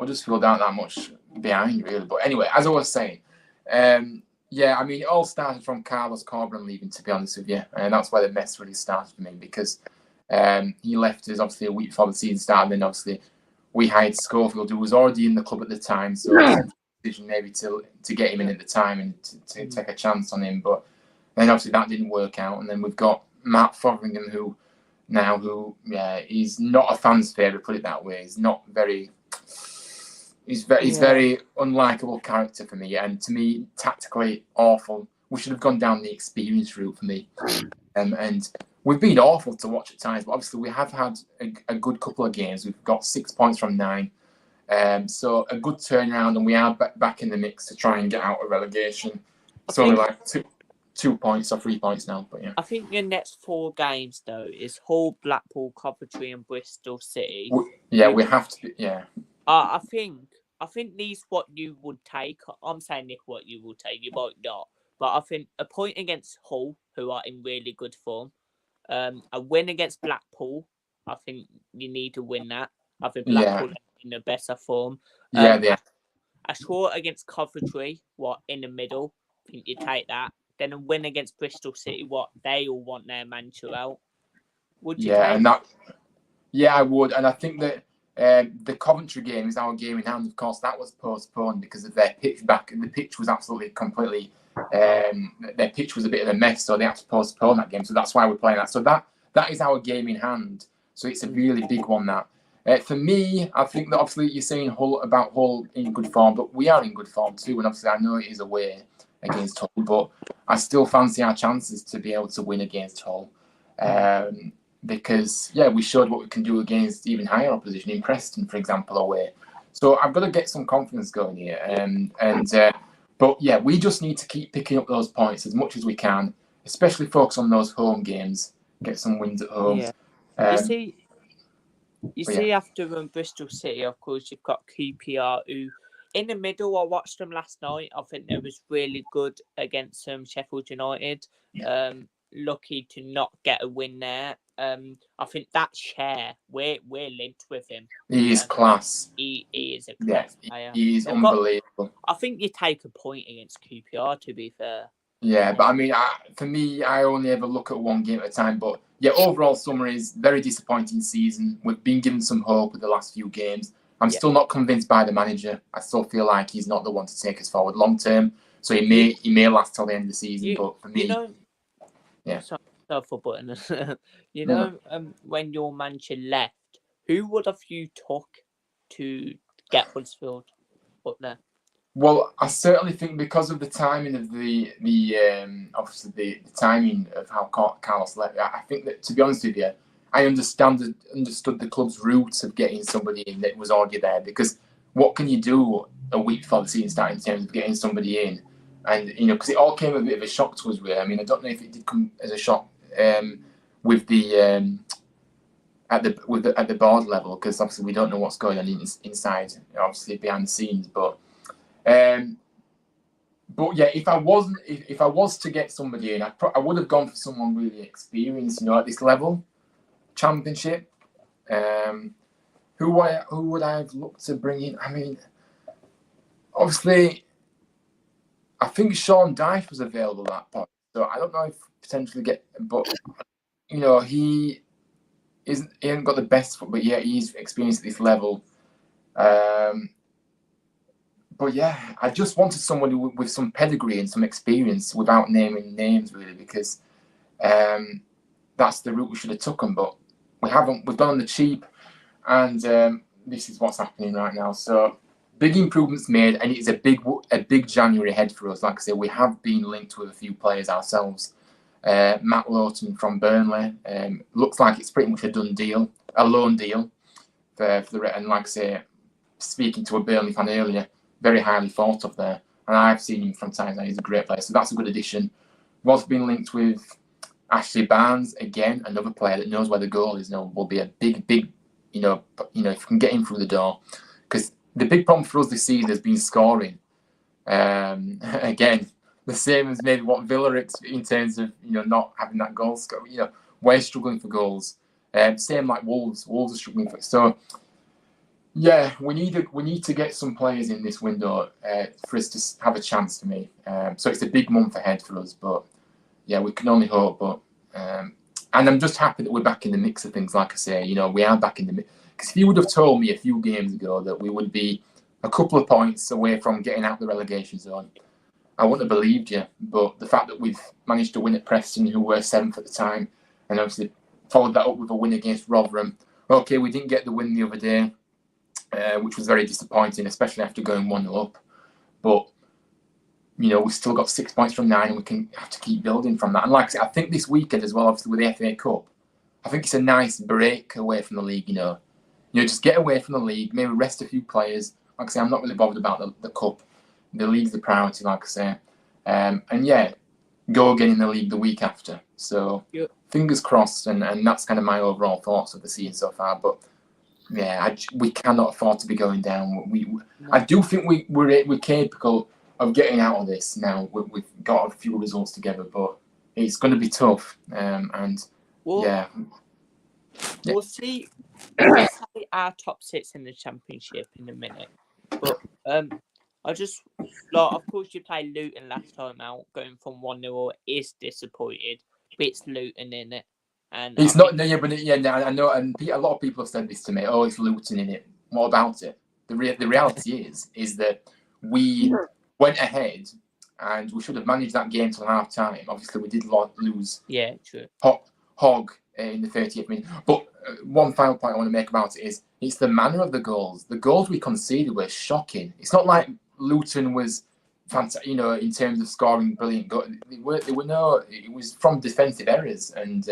I just feel that much behind, really. But anyway, as I was saying, yeah, I mean, it all started from Carlos Corbin leaving, to be honest with you, and that's where the mess really started for me because he left us obviously a week before the season started, and then obviously we hired Schofield, who was already in the club at the time, so decision maybe to get him in at the time and to take a chance on him, but then obviously that didn't work out, and then we've got Matt Fotheringham, who he's not a fan's favourite, put it that way. He's not very. He's very unlikable character for me, and to me, tactically awful. We should have gone down the experience route for me, and we've been awful to watch at times, but obviously we have had a good couple of games. We've got 6 points from 9. So a good turnaround, and we are back in the mix to try and get out of relegation. It's only like 2 points or 3 points now, but yeah. I think your next 4 games though is Hull, Blackpool, Coventry, and Bristol City. We have to. Yeah. I think these what you would take. I'm saying Nick, what you will take. You might not, but I think a point against Hull, who are in really good form. A win against Blackpool. I think you need to win that. I think Blackpool in a better form. Yeah. A draw against Coventry, in the middle. I think you take that. Then a win against Bristol City, they all want their manager out. Would you take? I would, and I think that the Coventry game is our game in hand. Of course, that was postponed because of their pitch back. The pitch was absolutely completely. Their pitch was a bit of a mess, so they had to postpone that game. So that's why we're playing that. So that is our game in hand. So it's a really big one. That for me, I think that obviously you're saying Hull in good form, but we are in good form too. And obviously, I know it is away against Hull, but I still fancy our chances to be able to win against Hull. Because we showed what we can do against even higher opposition in Preston, for example, away. So I've got to get some confidence going here, but yeah, we just need to keep picking up those points as much as we can, especially focus on those home games, get some wins at home. Yeah. You see, after Bristol City, of course, you've got QPR, who in the middle. I watched them last night. I think they was really good against Sheffield United. Lucky to not get a win there. I think that share we're linked with him. He is class. He is a class player. He is unbelievable. I think you take a point against QPR, to be fair. Yeah, but I mean, for me, I only ever look at one game at a time. But yeah, overall summary is very disappointing season. We've been given some hope with the last few games. I'm still not convinced by the manager. I still feel like he's not the one to take us forward long term. So he may last till the end of the season. But for me, sorry for button. When your manager left, who would have you took to get Huddersfield up there? Well, I certainly think because of the timing of the timing of how Carlos left, I think that, to be honest with you, I understood the club's route of getting somebody in that was already there. Because what can you do a week before the season starts in terms of getting somebody in? And because it all came a bit of a shock to us, really. I mean, I don't know if it did come as a shock with the at the board level, because obviously we don't know what's going on inside, obviously behind the scenes, but. But yeah, if I was to get somebody in, I would have gone for someone really experienced, at this level, Championship. Who would I have looked to bring in? I mean, obviously, I think Sean Dyche was available at that point, so I don't know if potentially but he hasn't got the best foot, but yeah, he's experienced at this level. But yeah, I just wanted somebody with some pedigree and some experience without naming names, really, because that's the route we should have taken. But we haven't. We've gone on the cheap, and this is what's happening right now. So big improvements made, and it's a big January ahead for us. Like I said, we have been linked with a few players ourselves. Matt Lowton from Burnley looks like it's pretty much a done deal, a loan deal for the. And like I say, speaking to a Burnley fan earlier. Very highly thought of there, and I've seen him from times now. He's a great player, so that's a good addition. We've also been linked with Ashley Barnes, again, another player that knows where the goal is. Will be a big, if we can get him through the door, because the big problem for us this season has been scoring. Again, the same as maybe what Villa in terms of not having that goal score. We're struggling for goals. Same like Wolves. Wolves are struggling for it. So. Yeah, we need to get some players in this window for us to have a chance, for me. So it's a big month ahead for us, but yeah, we can only hope. But and I'm just happy that we're back in the mix of things. Like I say, we are back in the mix. Because if you would have told me a few games ago that we would be a couple of points away from getting out the relegation zone, I wouldn't have believed you. But the fact that we've managed to win at Preston, who were 7th at the time, and obviously followed that up with a win against Rotherham. Okay, we didn't get the win the other day. Which was very disappointing, especially after going 1-0 up. But we've still got 6 points from 9, and we can have to keep building from that. And like I said, I think this weekend as well, obviously with the FA Cup, I think it's a nice break away from the league. Just get away from the league, maybe rest a few players. Like I say, I'm not really bothered about the cup. The league's the priority, like I say. And yeah, go again in the league the week after. So fingers crossed, and that's kind of my overall thoughts of the season so far. But yeah, we cannot afford to be going down. I do think we're capable of getting out of this now. We've got a few results together, but it's going to be tough. Yeah. We'll see. We'll see our top 6 in the championship in a minute, but I just of course you played Luton last time out, going from 1-0 is disappointed, but it's Luton in it, and it's not. Yeah, but I know, and a lot of people have said this to me. Oh, it's Luton in it. What about it? The reality is that we went ahead, and we should have managed that game till half time. Obviously, we did lose. Yeah, true. Hogg in the 30th minute. But one final point I want to make about it is it's the manner of the goals. The goals we conceded were shocking. It's not like Luton was fantastic, in terms of scoring brilliant goals. It was from defensive errors, and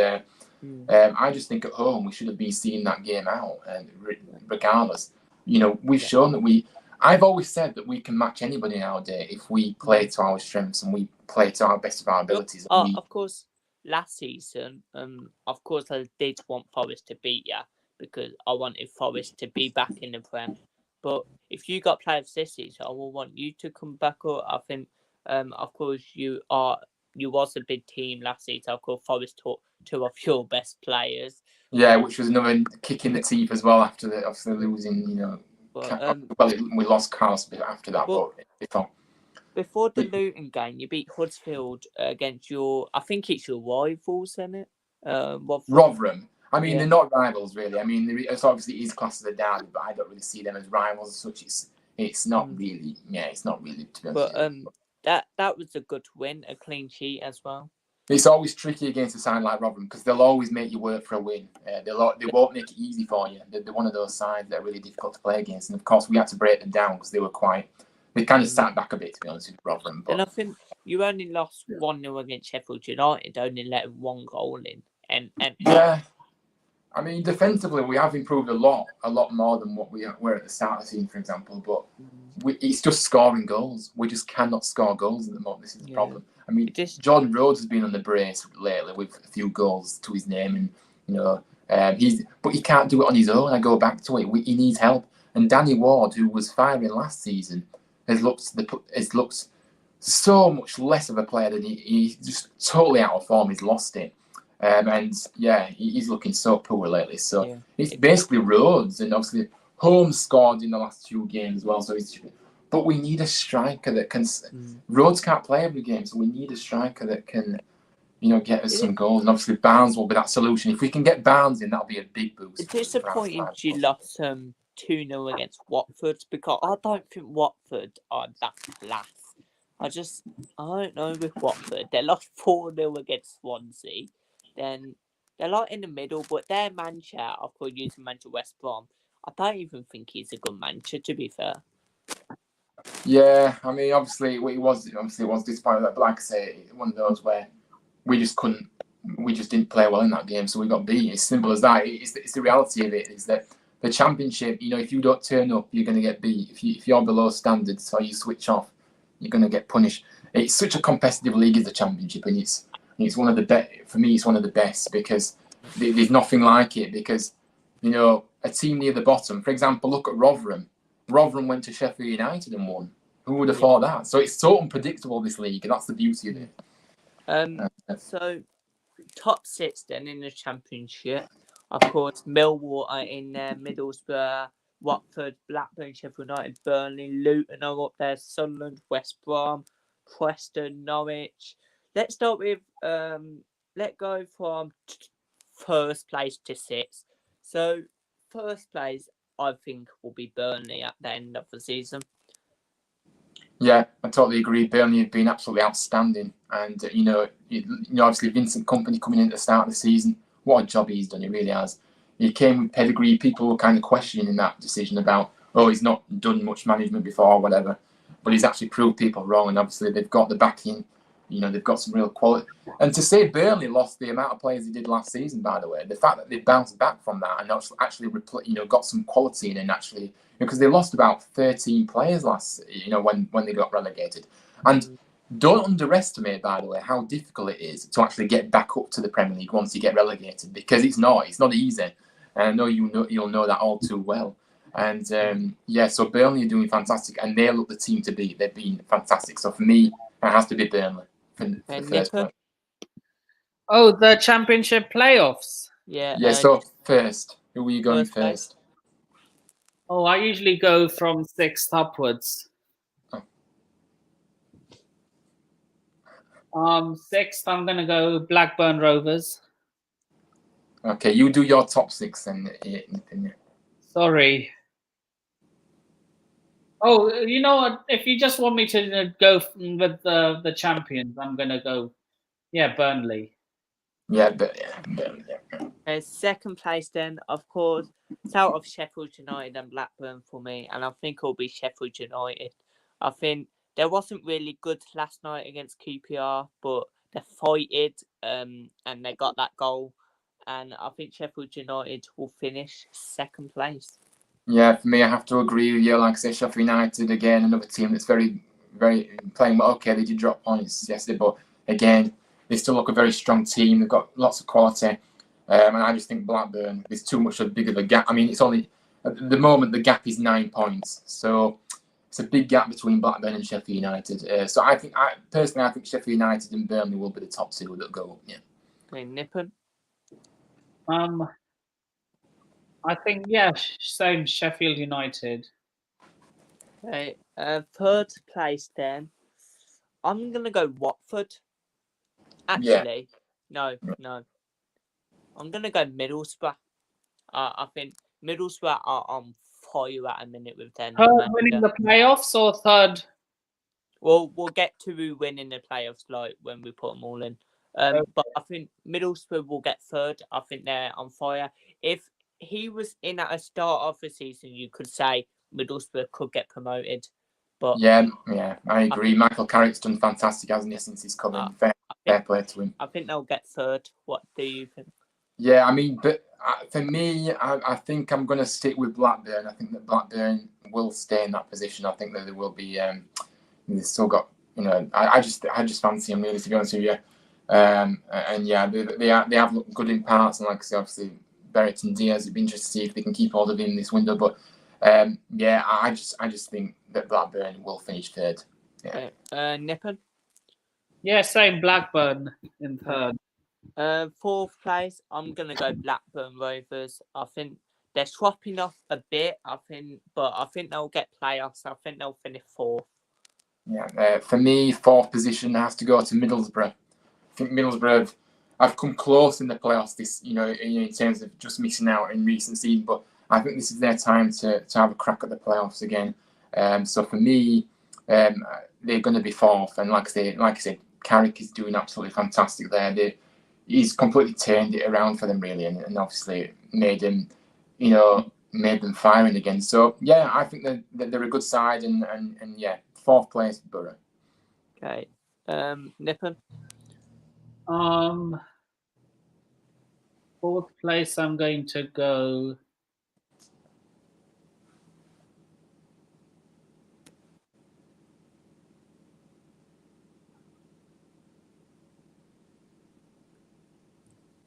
I just think at home we should have been seeing that game out. And regardless, we've shown that I've always said that we can match anybody nowadays if we play to our strengths and we play to our best of our abilities. Of course. Last season, of course, I did want Forest to beat you because I wanted Forest to be back in the Prem. But if you got players this season, I will want you to come back up. I think, of course, you was a big team last season. Of course, Forest took 2 of your best players. Yeah, which was another kick in the teeth as well after losing. But, we lost Carlos after that. But before the Luton game, you beat Huddersfield against I think it's your rivals, isn't it? Rotherham. I mean, they're not rivals, really. I mean, it's obviously is classed as a derby, but I don't really see them as rivals as such. It's not really. Yeah, it's not really. To be honest. But that was a good win, a clean sheet as well. It's always tricky against a side like Rotherham because they'll always make you work for a win. They won't make it easy for you. They're one of those sides that are really difficult to play against, and of course we had to break them down because they kind of sat back a bit, to be honest with Rotherham. And I think you only lost 1-0 against Sheffield United, only letting 1 goal in. And yeah, I mean, defensively we have improved a lot more than what we were at the start of the season, for example. But it's just scoring goals. We just cannot score goals at the moment. This is the problem. I mean, Jordan Rhodes has been on the brace lately with a few goals to his name, and but he can't do it on his own. I go back to it. He needs help. And Danny Ward, who was firing last season, has looked so much less of a player than he's just totally out of form. He's lost it. And yeah, he's looking so poor lately. So it's basically Rhodes, and obviously Holmes scored in the last 2 games as well. So but we need a striker that can. Rhodes can't play every game, so we need a striker that can, get us some goals. And obviously Barnes will be that solution. If we can get Barnes in, that'll be a big boost. It's disappointing you lost 2-0 against Watford because I don't think Watford are that class. I don't know with Watford. They lost 4-0 against Swansea. Then they're in the middle, but their manager, of course, using manager West Brom, I don't even think he's a good manager, to be fair. Yeah, I mean, obviously it was disappointing, but like I say, one of those where we just didn't play well in that game, so we got beat. It's simple as that. It's the reality of it is that the championship, if you don't turn up, you're going to get beat. If you're below standards or you switch off, you're going to get punished. It's such a competitive league as the championship, and it's one of the best. For me, it's one of the best because there's nothing like it. Because a team near the bottom, for example, look at Rotherham. Rotherham went to Sheffield United and won. Who would have thought that? So it's so unpredictable, this league, and that's the beauty of it. So top 6 then in the championship. Of course, Millwall are in there, Middlesbrough, Watford, Blackburn, Sheffield United, Burnley, Luton are up there, Sunderland, West Brom, Preston, Norwich. Let's start with, let's go from first place to 6th. So, first place, I think, will be Burnley at the end of the season. Yeah, I totally agree. Burnley have been absolutely outstanding. And, obviously Vincent Kompany coming in at the start of the season, what a job he's done, he really has. He came with pedigree. People were kind of questioning that decision about, he's not done much management before or whatever. but he's actually proved people wrong, and obviously they've got the backing. You know, they've got some real quality. And to say Burnley lost the amount of players they did last season, by the way, the fact that they bounced back from that and actually got some quality in, and actually, because they lost about 13 players when they got relegated. And don't underestimate, by the way, how difficult it is to actually get back up to the Premier League once you get relegated, because it's not easy. And I know you'll know that all too well. And so Burnley are doing fantastic, and they look the team to beat. They've been fantastic. So for me, it has to be Burnley for the first place. Oh, the Championship playoffs. Yeah. So first, who are you going first? Oh, I usually go from 6th upwards. Oh. 6th, I'm gonna go Blackburn Rovers. Okay, you do your top 6 then. Sorry. Oh, you know what? If you just want me to go with the champions, I'm gonna go. Yeah, Burnley. Burnley. Second place then, of course, it's out of Sheffield United and Blackburn for me, and I think it'll be Sheffield United. I think they wasn't really good last night against QPR, but they fighted and they got that goal, and I think Sheffield United will finish second place. Yeah, for me, I have to agree with you. Like I say, Sheffield United, again, another team that's very, very playing well. Okay, they did drop points yesterday, but again, they still look a very strong team. They've got lots of quality. And I just think Blackburn, there's too much of a big of a gap. I mean, it's only, at the moment, the gap is 9 points. So it's a big gap between Blackburn and Sheffield United. So I think Sheffield United and Burnley will be the top 2 that go up, yeah. Okay, Nippon? I think, same Sheffield United. Okay, third place then. I'm going to go Watford. Actually, no. I'm going to go Middlesbrough. I think Middlesbrough are on fire at a minute with their Third winning the playoffs or third? Well, we'll get to who win in the playoffs like when we put them all in. But I think Middlesbrough will get third. I think they're on fire. If he was in at a start of the season, you could say Middlesbrough could get promoted. But yeah, I agree. Michael Carrick's done fantastic, hasn't he, since he's come in? Fair play to him. I think they'll get third. What do you think? Yeah, I mean, but for me, I think I'm going to stick with Blackburn. I think that Blackburn will stay in that position. I think that there will be. They've still got, I just fancy them really, to be honest with you. And yeah, they have looked good in parts, and like I say, obviously Berriton Diaz. It'd be interesting to see if they can keep hold of him in this window. But I just think that Blackburn will finish third. Yeah. Nippon? Yeah, same Blackburn in third. Fourth place, I'm gonna go Blackburn Rovers. I think they're swapping off a bit. But I think they'll get playoffs. I think they'll finish fourth. Yeah, for me, fourth position has to go to Middlesbrough. I think Middlesbrough have come close in the playoffs. In terms of just missing out in recent seasons, but I think this is their time to have a crack at the playoffs again. So for me, they're going to be fourth, and like I said, Carrick is doing absolutely fantastic there. He's completely turned it around for them, really, and obviously made them firing again. So yeah, I think that they're a good side, and yeah, fourth place, Borough. Okay, Nippon. Fourth place, I'm going to go.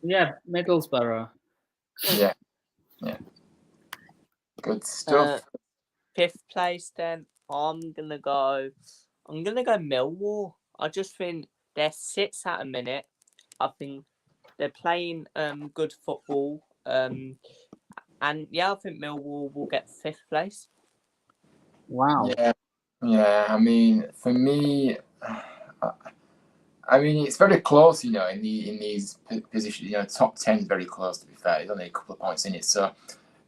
Yeah, Middlesbrough. Yeah. Good stuff. Fifth place, then I'm gonna go Millwall. I just think they're sits at a minute. I think they're playing good football. And yeah, I think Millwall will get fifth place. Wow. Yeah. I mean, for me, it's very close. In these positions, top 10 is very close. To be fair, there's only a couple of points in it. So,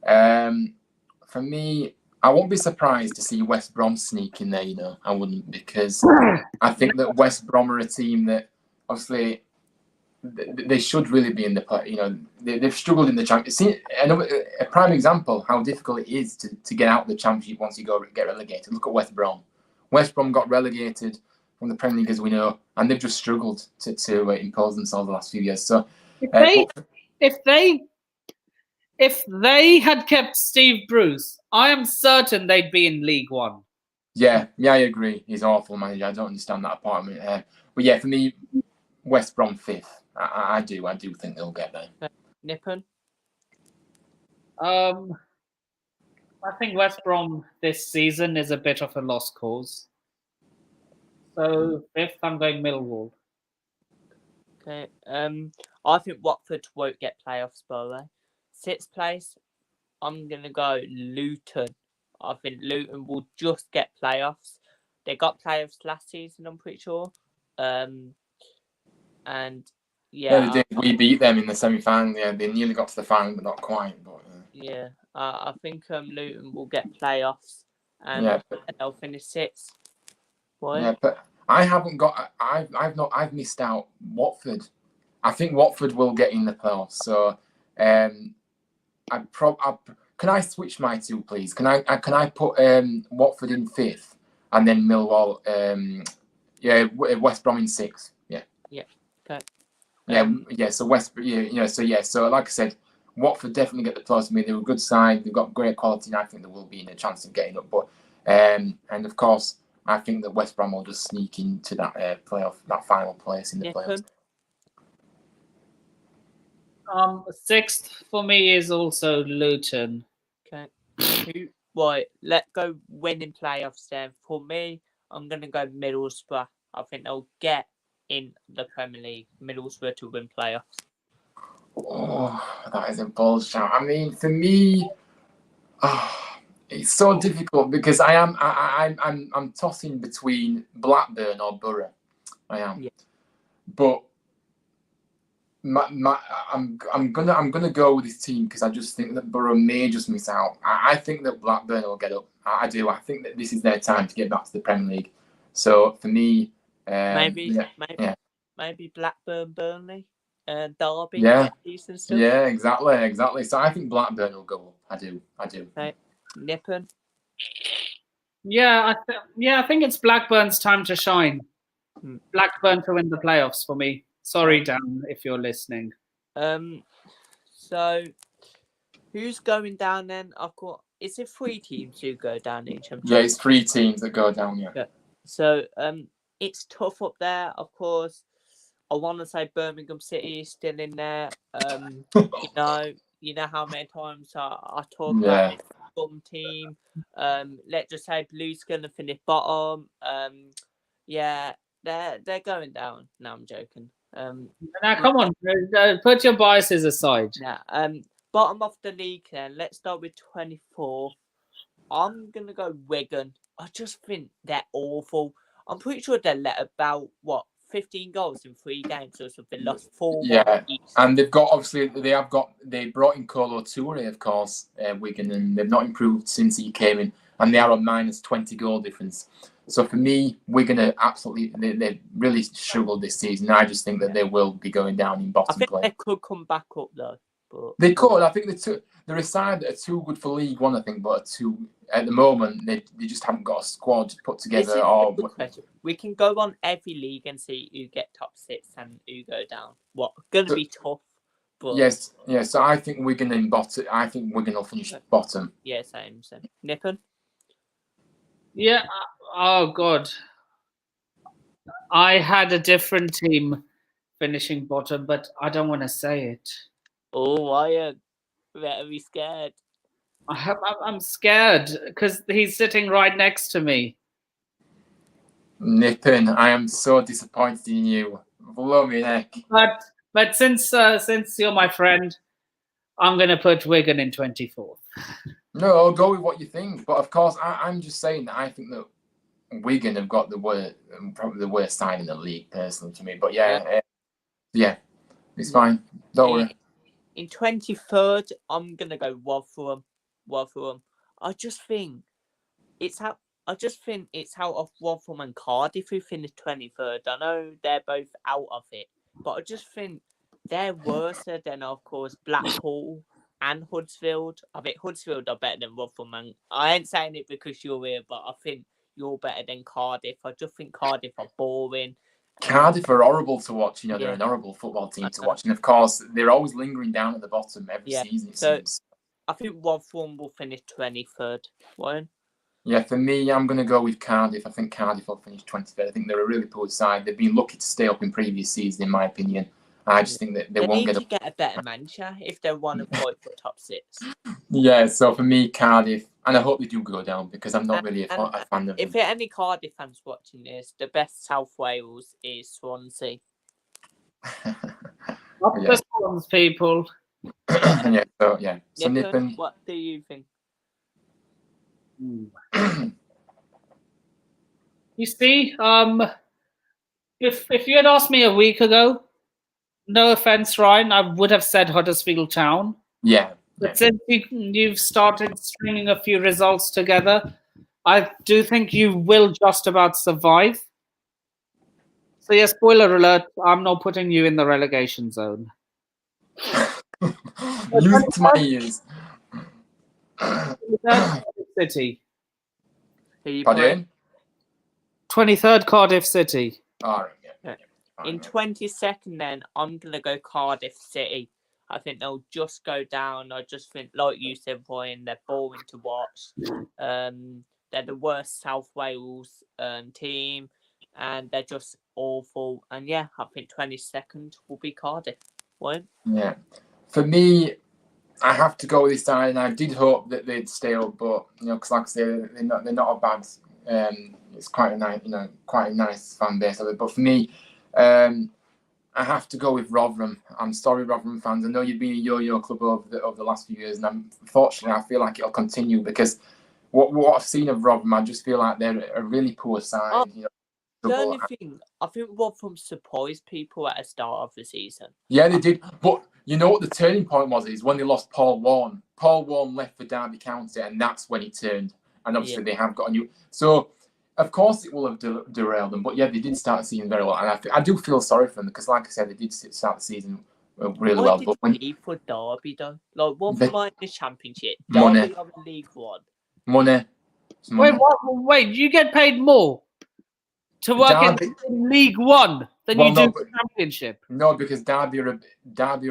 for me, I won't be surprised to see West Brom sneak in there. I wouldn't, because I think that West Brom are a team that obviously they should really be in the play. They've struggled in the championship. A prime example how difficult it is to get out of the championship once you get relegated. Look at West Brom. West Brom got relegated from the Premier League, as we know, and they've just struggled to impose themselves the last few years. So, if they had kept Steve Bruce, I am certain they'd be in League One. Yeah, I agree. He's an awful manager. I don't understand that part of it. But yeah, for me, West Brom 5th. I do think they'll get there. Nippon? I think West Brom this season is a bit of a lost cause. So 5th, I'm going Millwall. Okay. I think Watford won't get playoffs, by the way. 6th place, I'm gonna go Luton. I think Luton will just get playoffs. They got playoffs last season, I'm pretty sure. And yeah, they did. We beat them in the semi-final. Yeah, they nearly got to the final, but not quite. But yeah, I think Luton will get playoffs, and they'll finish 6th. Boy. Yeah, but I haven't got. I've missed out Watford. I think Watford will get in the playoffs. So, can I switch my two, please? Can I put Watford in 5th and then Millwall? West Brom in 6th. Yeah. Yeah. Okay. So like I said, Watford definitely get the playoffs. I mean, they're a good side. They've got great quality, and I think they will be in a chance of getting up. But and of course, I think that West Brom will just sneak into that playoff, that final place in the playoffs. 6th for me is also Luton. Okay. Let's go winning playoffs then. For me, I'm going to go Middlesbrough. I think they'll get in the Premier League. Middlesbrough to win playoffs. Oh, that is a bold shout. I mean, for me, it's so difficult because I'm tossing between Blackburn or Borough. I am, but I'm gonna go with this team because I just think that Borough may just miss out. I think that Blackburn will get up. I do. I think that this is their time to get back to the Premier League. So for me, maybe Blackburn, Burnley, Derby. Yeah, exactly. So I think Blackburn will go up. I do. Okay. Nippon. Yeah, I think it's Blackburn's time to shine. Blackburn to win the playoffs for me. Sorry, Dan, if you're listening. So who's going down then? I've got. Is it 3 teams who go down in Championship? Yeah, it's 3 teams that go down. Yeah. So it's tough up there. Of course, I want to say Birmingham City is still in there. You know how many times I talk about this bum team. Let's just say Blue's gonna finish bottom. They're going down. No, I'm joking. Now come on, put your biases aside. Yeah. Bottom of the league then. Let's start with 24th. I'm gonna go Wigan. I just think they're awful. I'm pretty sure they let about 15 goals in 3 games or something. Lost 4. Yeah, and they've got they brought in Kolo Toure, of course, Wigan, and they've not improved since he came in, and they are on minus 20 goal difference. So for me, Wigan are absolutely they really struggled this season. I just think that they will be going down in bottom place. They could come back up though. But they could. I think they're a side that are too good for League One. I think, but at the moment they just haven't got a squad put together. We can go on every league and see who get top 6 and who go down. Going to be tough. But yes. So I think Wigan in bottom. I think Wigan will finish bottom. Yeah, same. Nippon. Yeah. Oh God. I had a different team finishing bottom, but I don't want to say it. Oh, why are you very scared? I'm scared because he's sitting right next to me. Nippon, I am so disappointed in you. Blow me neck. But since you're my friend, I'm going to put Wigan in 24th. No, I'll go with what you think. But of course, I'm just saying that I think that Wigan have got probably the worst side in the league, personally, to me. But yeah, it's fine. Don't worry. In 23rd, I'm going to go Rotherham. I just think it's out of Rotherham and Cardiff who finished 23rd. I know they're both out of it, but I just think they're worse than, of course, Blackpool and Huddersfield. I think Huddersfield are better than Rotherham. And I ain't saying it because you're here, but I think you're better than Cardiff. I just think Cardiff are boring. Cardiff are horrible to watch. They're Yeah. an horrible football team to watch, and of course they're always lingering down at the bottom every Yeah. season. It So seems. I think Rotherham will finish 23rd. Won't? Yeah, for me, I'm going to go with Cardiff. I think Cardiff will finish 23rd. I think they're a really poor side. They've been lucky to stay up in previous seasons, in my opinion. I just think that they won't need get to up. get a better manager if they want to fight for top 6. Yeah, so for me, Cardiff, and I hope they do go down because I'm not really a fan of them. If there are any Cardiff fans watching this, the best South Wales is Swansea. Not the Swans, people. Yeah, so yeah. So Nippon, what do you think? You see, if you had asked me a week ago, no offense, Ryan, I would have said Huddersfield Town. Yeah. But since you've started stringing a few results together, I do think you will just about survive. So yeah, spoiler alert, I'm not putting you in the relegation zone. Music to my ears. City. Pardon? 23rd Cardiff City. All right, yeah. In 22nd, then I'm gonna go Cardiff City. I think they'll just go down. I just think, like you said, Brian, they're boring to watch. They're the worst South Wales team, and they're just awful. And yeah, I think 22nd will be Cardiff. Brian? Yeah, for me, I have to go with this side, and I did hope that they'd stay up, but because like I say, they're not a bad. It's quite a nice fan base of it. But for me, I have to go with Rotherham. I'm sorry, Rotherham fans. I know you've been a yo-yo club over the last few years, and unfortunately, I feel like it'll continue because what I've seen of Rotherham, I just feel like they're a really poor side. The only thing, I think Rotherham surprised people at the start of the season. Yeah, they did. But you know what the turning point was? Is when they lost Paul Warne. Paul Warne left for Derby County, and that's when he turned. And obviously, they have got a new. So, of course, it will have derailed them. But yeah, they did start the season very well, and I do feel sorry for them because, like I said, they did start the season really well. But when leave for Derby though, like Rotherham are in the Championship, money. Derby are in League One. Money. Wait, you get paid more to work in League One than you do in the Championship? No, because Derby are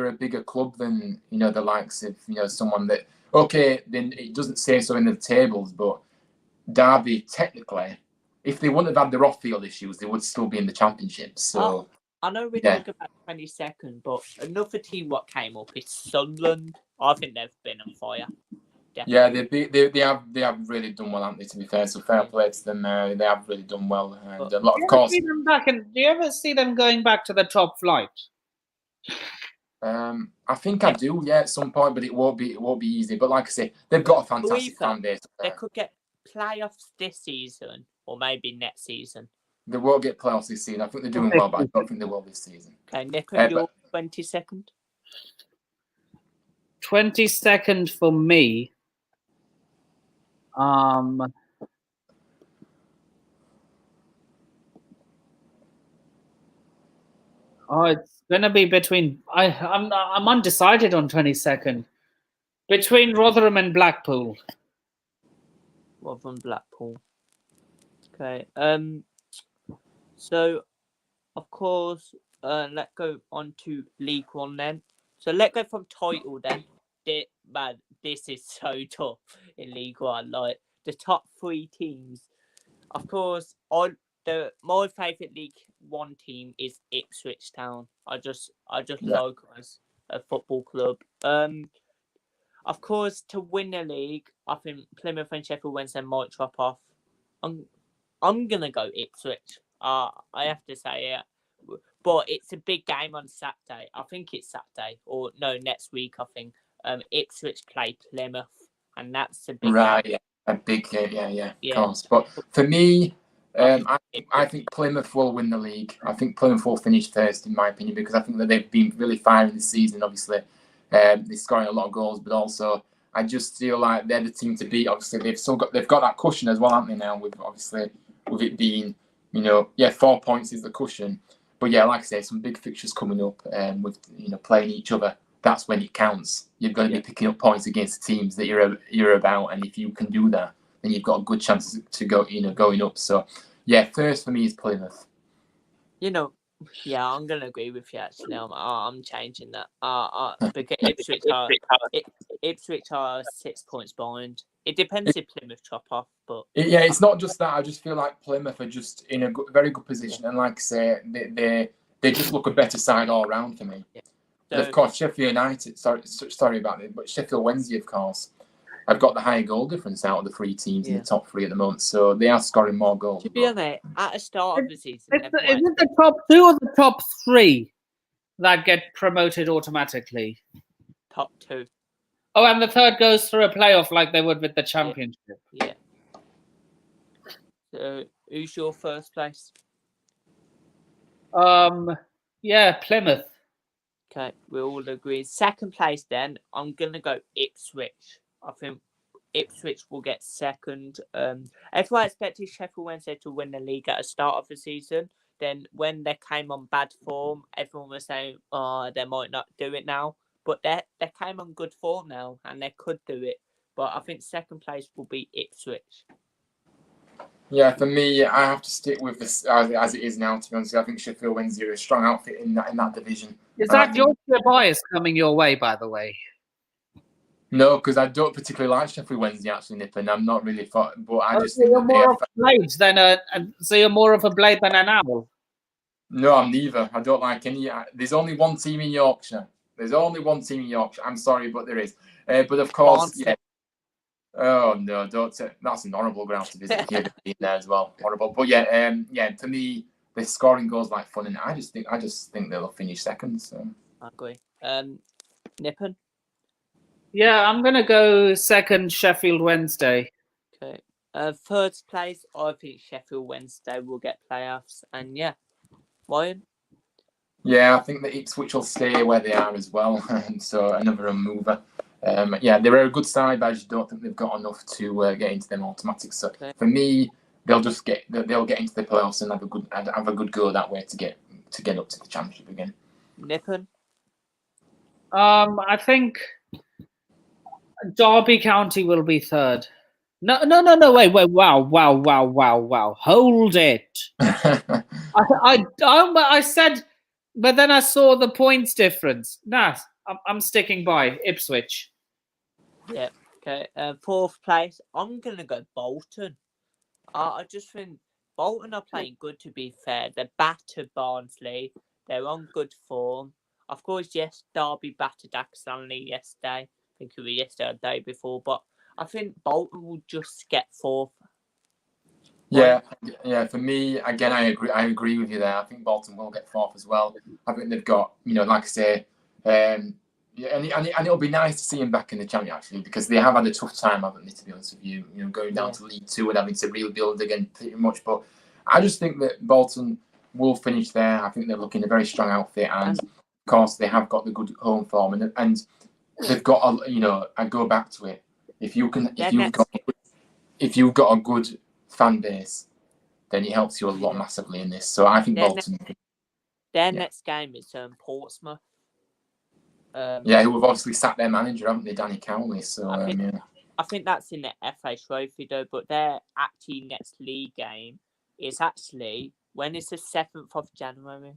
a bigger club than the likes of someone that. Okay, then it doesn't say so in the tables, but Derby technically, if they wouldn't have had their off-field issues, they would still be in the Championship. So I know we're talking about 22nd, but another team what came up is Sunderland. I think they've been on fire. Definitely. Yeah, they have really done well, haven't they? To be fair, so fair play to them. They have really done well, and a lot of course. Do you ever see them going back to the top flight? I think I do, yeah, at some point, but it won't be easy. But like I say, they've got a fantastic fan base. They could get playoffs this season, or maybe next season. They won't get playoffs this season. I think they're doing well, but I don't think they will this season. Okay, Nico, you're 22nd. 22nd for me. It's gonna be between. I'm undecided on 22nd. Between Rotherham and Blackpool. Rotherham, Blackpool. Okay. So, of course, let's go on to League One then. So let's go from title then. Man, this is so tough in League One. Like the top 3 teams. Of course, my favourite League One team is Ipswich Town. I just like as a football club. Of course, to win the league, I think Plymouth and Sheffield Wednesday might drop off. I'm gonna go Ipswich. I have to say it, but it's a big game on Saturday. I think it's Saturday or no, next week. I think Ipswich play Plymouth, and that's a big game. Yeah, a big game. Yeah. Of course. But for me, I think Plymouth will win the league. I think Plymouth will finish first, in my opinion, because I think that they've been really firing this season. Obviously, they're scoring a lot of goals, but also I just feel like they're the team to beat. Obviously, they've got that cushion as well, haven't they? Now with it being 4 points is the cushion. But yeah, like I say, some big fixtures coming up, with playing each other. That's when it counts. You're going to be picking up points against the teams that you're about, and if you can do that, then you've got a good chance to go, going up. So, yeah, first for me is Plymouth. Yeah, I'm gonna agree with you. Actually, I'm changing that. Because Ipswich are 6 points behind. It depends if Plymouth chop off, but Yeah, it's not just that. I just feel like Plymouth are just in a very good position, and like I say, they just look a better side all round for me. Yeah. But of course, Sheffield United. Sorry about it, but Sheffield Wednesday, of course, have got the higher goal difference out of the three teams in the top three at the moment, so they are scoring more goals. To be honest, at the start of the season, is it the top 2 or the top 3 that get promoted automatically? Top 2. Oh, and the third goes through a playoff like they would with the championship. Yeah. So, who's your first place? Yeah, Plymouth. Okay, we all agree. Second place, then I'm gonna go Ipswich. I think Ipswich will get second. Everyone expected Sheffield Wednesday to win the league at the start of the season. Then when they came on bad form, everyone was saying, "Oh, they might not do it now." But they came on good form now, and they could do it. But I think second place will be Ipswich. Yeah, for me, I have to stick with this as it is now. To be honest, I think Sheffield Wednesday are a strong outfit in that division. Is that your bias coming your way, by the way? No, because I don't particularly like Sheffield Wednesday, actually, Nip, and I'm not really for. But I just think you're more of a blade than so you're more of a blade than an owl. No, I'm neither. I don't like any. There's only one team in Yorkshire. I'm sorry, but there is. But of course, yeah. Oh no, don't say that's an horrible ground to visit. Here in there as well, horrible. But yeah, for me, the scoring goes like fun, and I just think they'll finish second. So I agree. Nippon. Yeah, I'm gonna go second. Sheffield Wednesday. Okay. Third place, I think Sheffield Wednesday will get playoffs, and yeah, Ryan. Yeah, I think that Ipswich will stay where they are as well, and so another mover. Yeah, they're a good side, but I just don't think they've got enough to get into them automatics. So for me, they'll get into the playoffs and have a good go that way to get up to the championship again. Nippon. I think Derby County will be third. No, wait, wow. Hold it. I said, but then I saw the points difference. Nah, I'm sticking by Ipswich. Yeah, okay. Fourth place, I'm going to go Bolton. I just think Bolton are playing good, to be fair. They battered Barnsley. They're on good form. Of course, yes, Derby battered Stanley yesterday. I think it was yesterday or the day before. But I think Bolton will just get fourth. Yeah. For me, again, I agree with you there. I think Bolton will get fourth as well. I think they've got, like I say, and it'll be nice to see them back in the Championship, actually, because they have had a tough time, haven't they? To be honest with you, going down to League Two and having to rebuild again pretty much. But I just think that Bolton will finish there. I think they're looking a very strong outfit, and of course they have got the good home form, and they've got I go back to it. If you've got a good fan base, then it helps you a lot massively in this. So I think Bolton. Their next game is Portsmouth. Who have obviously sacked their manager, haven't they, Danny Cowley? So I think that's in the FA Trophy though. But their actually next league game is actually when it's the 7th of January.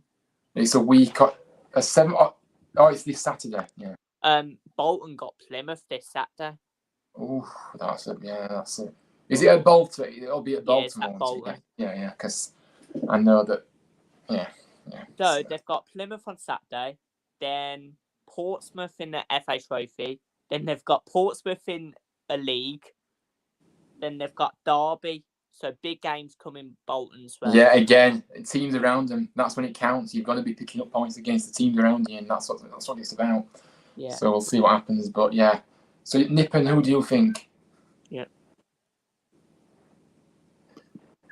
It's a week. A 7th. Oh, it's this Saturday. Yeah. Bolton got Plymouth this Saturday. Oh, that's it. Yeah, that's it. Is it at Bolton? It'll be at Baltimore. Yeah, it's at Bolton. Yeah. Because I know that. Yeah. So they've got Plymouth on Saturday, then Portsmouth in the FA Trophy, then they've got Portsmouth in a league, then they've got Derby. So big games coming Bolton as well. Yeah, again, teams around them. That's when it counts. You've got to be picking up points against the teams around you, and that's what it's about. Yeah. So we'll see what happens. But yeah. So Nippon, who do you think? Yeah.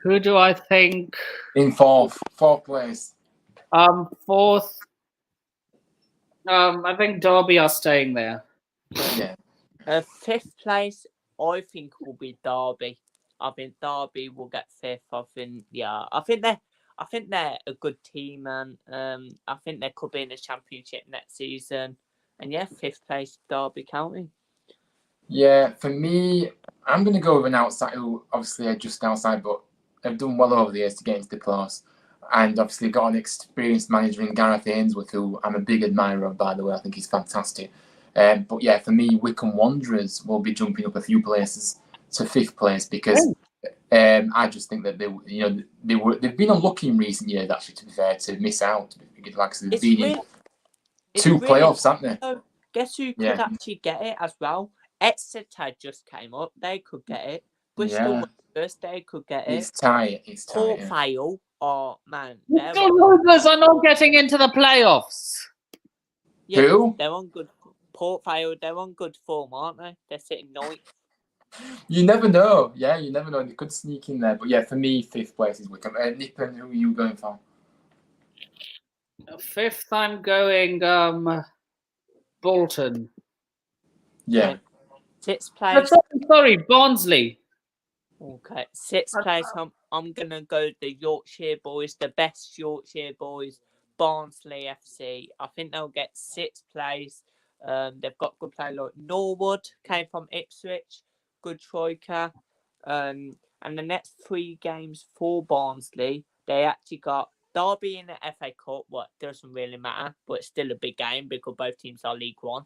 Who do I think? In fourth place. Fourth. I think Derby are staying there. Yeah. Fifth place, I think will be Derby. I think Derby will get fifth. I think they're a good team, man. I think they could be in the championship next season. And yeah, fifth place, Derby County. Yeah, for me, I'm going to go with an outside who obviously are just outside, but have done well over the years to get into the playoffs. And obviously got an experienced manager in Gareth Ainsworth, who I'm a big admirer of, by the way. I think he's fantastic. But yeah, for me, Wycombe Wanderers will be jumping up a few places to 5th place because I just think that they've been unlucky in recent years, actually, to be fair, to miss out. Because, like I said, they've been in two playoffs, haven't they? Guess who could actually get it as well? Exeter just came up. They could get it. Bristol Rovers, they could get it. It's tight. Port Vale, oh man. Bristol Rovers are not getting into the playoffs. Yeah, who? They're on good. Port Vale, they're on good form, aren't they? They're sitting 9th. You never know. Yeah, you never know. They could sneak in there. But yeah, for me, 5th place is Wycombe. Nippon, who are you going for? 5th, I'm going Bolton. Yeah. 6th place. Sorry, Barnsley. Okay, 6th place. I'm gonna go the Yorkshire boys, the best Yorkshire boys, Barnsley FC. I think they'll get 6th place. They've got good players like Norwood, came from Ipswich, good striker. And the next 3 games for Barnsley, they actually got Derby in the FA Cup. What doesn't really matter, but it's still a big game because both teams are League One.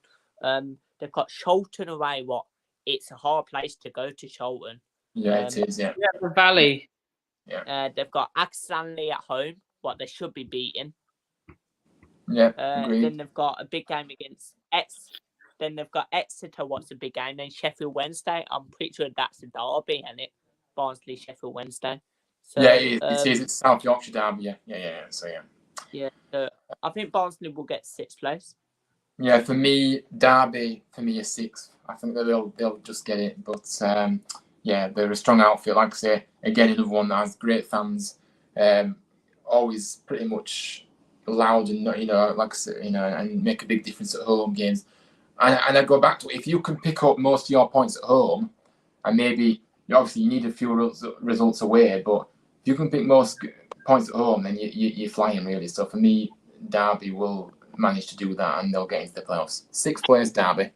They've got Charlton away. It's a hard place to go to Charlton. Yeah, it is. Yeah. Yeah, the Valley. Yeah. They've got Axlanley at home. They should be beating. Yeah. Agreed. Then they've got a big game against Then they've got Exeter. What's a big game? Then Sheffield Wednesday. I'm pretty sure that's a derby, isn't it? Barnsley, Sheffield Wednesday. So, yeah, it is. It's South Yorkshire derby. Yeah. So yeah. Yeah. I think Barnsley will get 6th place. Yeah, for me, Derby for me is 6th. I think that they'll just get it. But yeah, they're a strong outfit. Like I say, again, another one that has great fans. Always pretty much loud and like I say, and make a big difference at home games. And I go back to if you can pick up most of your points at home, and maybe obviously you need a few results away, but if you can pick most points at home, then you're flying really. So for me, Derby will manage to do that, and they'll get into the playoffs. 6th place, Derby.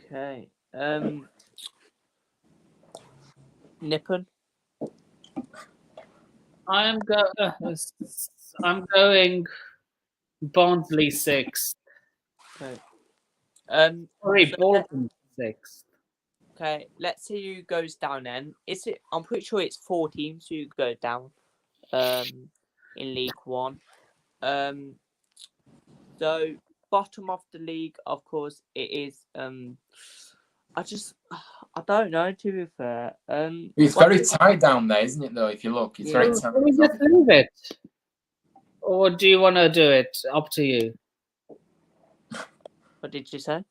Okay. Nippon. I'm going Barnsley 6th. Okay. Sorry, Bolton 6th. Okay, let's see who goes down then. I'm pretty sure it's 4 teams who go down in League One. So bottom of the league, of course, it is I don't know, to be fair. It's very tight down there, isn't it, though? If you look, it's very tight. Can we just leave it? Or do you want to do it? Up to you. What did you say?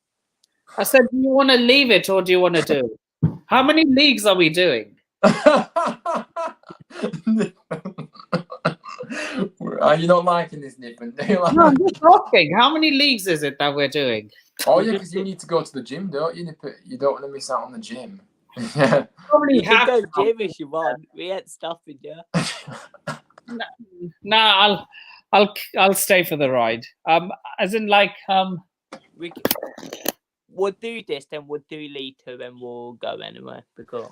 I said, do you want to leave it or do you want to do it? How many leagues are we doing? Are you not liking this, Nippon? No, I'm just asking. How many leagues is it that we're doing? Oh, yeah, because you need to go to the gym, don't you, Nippon? You don't want to miss out on the gym. You can go gym if you want. We ain't stopping you. No, I'll stay for the ride. As in, like, we'll do this, then we'll do League 2, and we'll go anyway. Because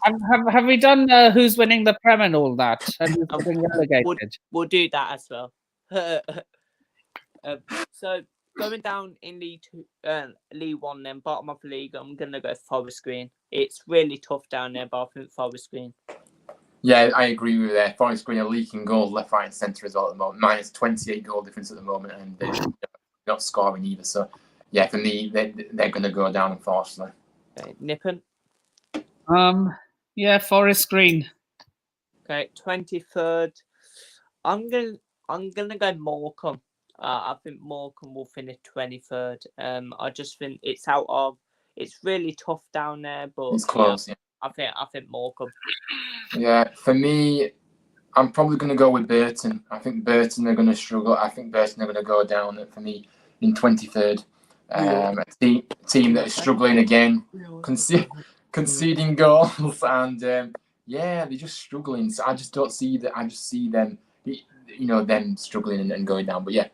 have we done who's winning the Prem and all that, and who's getting relegated? We'll do that as well. So going down in League 1, then bottom of the league, I'm gonna go Forest Green. It's really tough down there, but I think Forest Green. Yeah, I agree with you there. Forest Green are leaking goals left, right, and centre as well at the moment. Minus 28 goal difference at the moment, and they're not scoring either. So, yeah, for me, they're going to go down, unfortunately. Okay, Nippon. Yeah, Forest Green. Okay, 23rd. I'm gonna go Morecambe. I think Morecambe will finish 23rd. I just think it's really tough down there, but it's close. Yeah. I think Morecambe. Yeah, for me, I'm probably going to go with Burton. I think Burton are going to struggle. I think Burton are going to go down for me in 23rd. A team that is struggling again, conceding goals, and yeah, they're just struggling. So I just don't see that. I just see them, them struggling and going down. But yeah,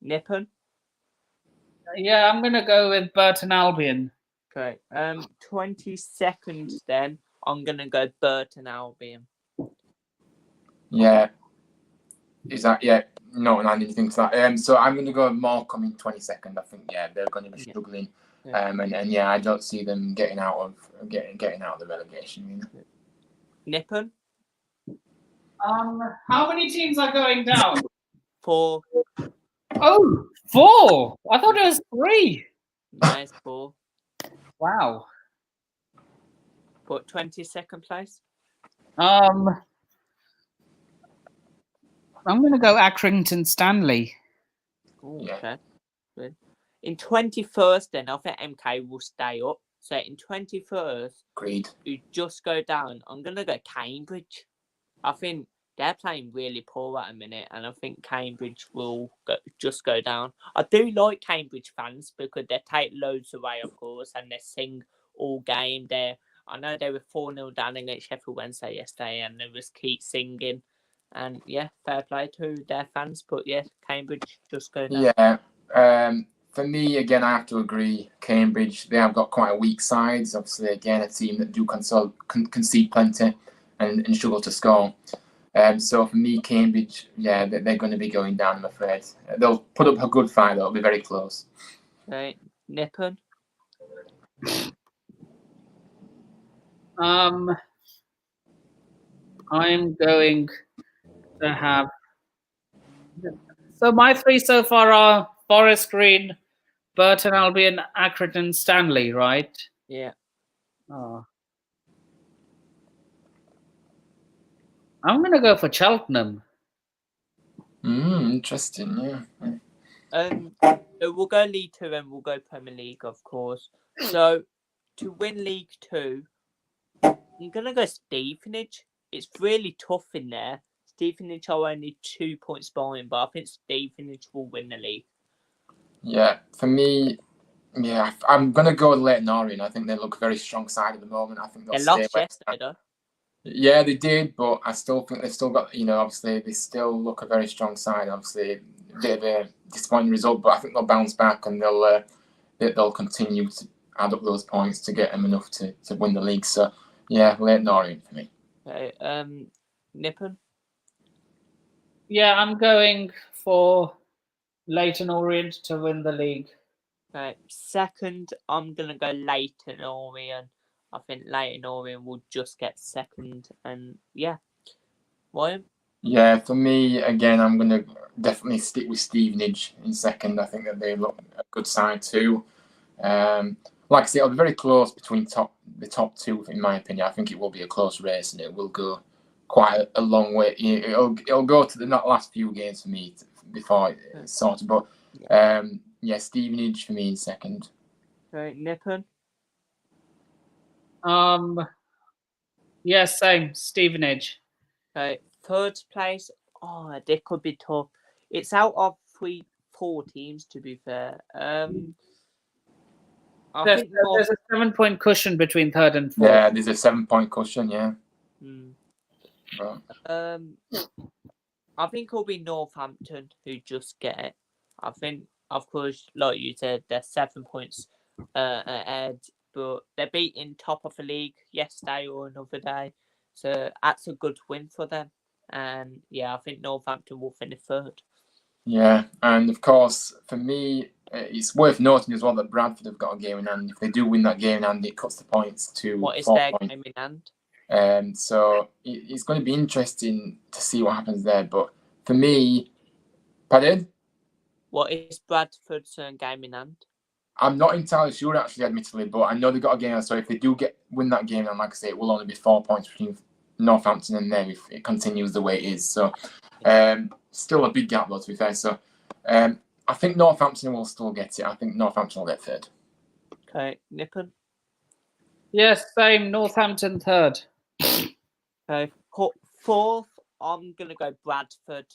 Nippon. Yeah, I'm gonna go with Burton Albion. Okay. 22nd then. I'm gonna go Burton Albion. Yeah. Is that not anything to that. So I'm gonna go Morecambe in 22nd. I think they're gonna be struggling. Yeah. And yeah, I don't see them getting out of the relegation. Nippon? How many teams are going down? 4. Oh, 4. I thought it was 3. Nice 4. Wow. But 22nd place? I'm gonna go Accrington Stanley. Ooh, Yeah. okay. Good. In 21st then, I think MK will stay up. So in 21st, Agreed. you just go down. I'm gonna go Cambridge. I think they're playing really poor at a minute, and I think Cambridge will just go down. I do like Cambridge fans because they take loads away, of course, and they sing all game. I know they were 4-0 down against Sheffield Wednesday yesterday, and they just keep singing. And yeah, fair play to their fans. But yeah, Cambridge just go down. Yeah. For me, again, I have to agree. Cambridge, they have got quite a weak side. Obviously, again, a team that do concede plenty and struggle to score. So for me, Cambridge, they're going to be going down, I'm afraid. They'll put up a good fight, though. It'll be very close. Right, Nippon? I'm going to have. So my 3 so far are Forest Green, Burton Albion, Accrington Stanley, right? Yeah. Oh. I'm gonna go for Cheltenham. Interesting, yeah. We'll go League 2 and we'll go Premier League, of course. So, to win League 2, I'm going to go Stevenage. It's really tough in there. Stevenage are only 2 points behind, but I think Stevenage will win the league. Yeah, for me, I'm going to go with Leyton Orient. I think they look a very strong side at the moment. I think they'll They stay lost yesterday, though. Yeah, they did, but I still think they've still got, obviously they still look a very strong side. Obviously, a bit of a disappointing result, but I think they'll bounce back and they'll continue to add up those points to get them enough to win the league. So, yeah, Leyton Orient for me. Okay, Nippon? Yeah, I'm going for Leyton Orient to win the league. Okay, second, I'm going to go Leyton Orient. I think Leyton Orient will just get second, and yeah. Why? Yeah, for me, again, I'm going to definitely stick with Stevenage in second. I think that they look a good side too. Like I say, it'll be very close between the top 2, in my opinion. I think it will be a close race, and it will go quite a long way. It'll go to the last few games for me before it's sorted. But Stevenage for me in second. Okay, Nippon? Yeah, same. Stevenage. Okay, third place. Oh, they could be tough. It's out of 4 teams, to be fair. There's a 7-point cushion between third and fourth. Yeah, there's a 7-point cushion. Yeah. But, I think it'll be Northampton who just get it. I think, of course, like you said, they're 7 points ahead, but they're beating top of the league yesterday or another day, so that's a good win for them. And yeah, I think Northampton will finish third. Yeah, and of course, for me, it's worth noting as well that Bradford have got a game in hand. If they do win that game in hand, it cuts the points to 4 points. What is their game in hand? So it's going to be interesting to see what happens there. But for me, pardon? What is Bradford's game in hand? I'm not entirely sure, actually, admittedly, but I know they've got a game. So if they do win that game, and like I say, it will only be 4 points between Northampton and them if it continues the way it is. So still a big gap, though, to be fair. So I think Northampton will still get it. I think Northampton will get third. Okay, Nippon? Yes, same. Northampton third. Okay, fourth, I'm going to go Bradford.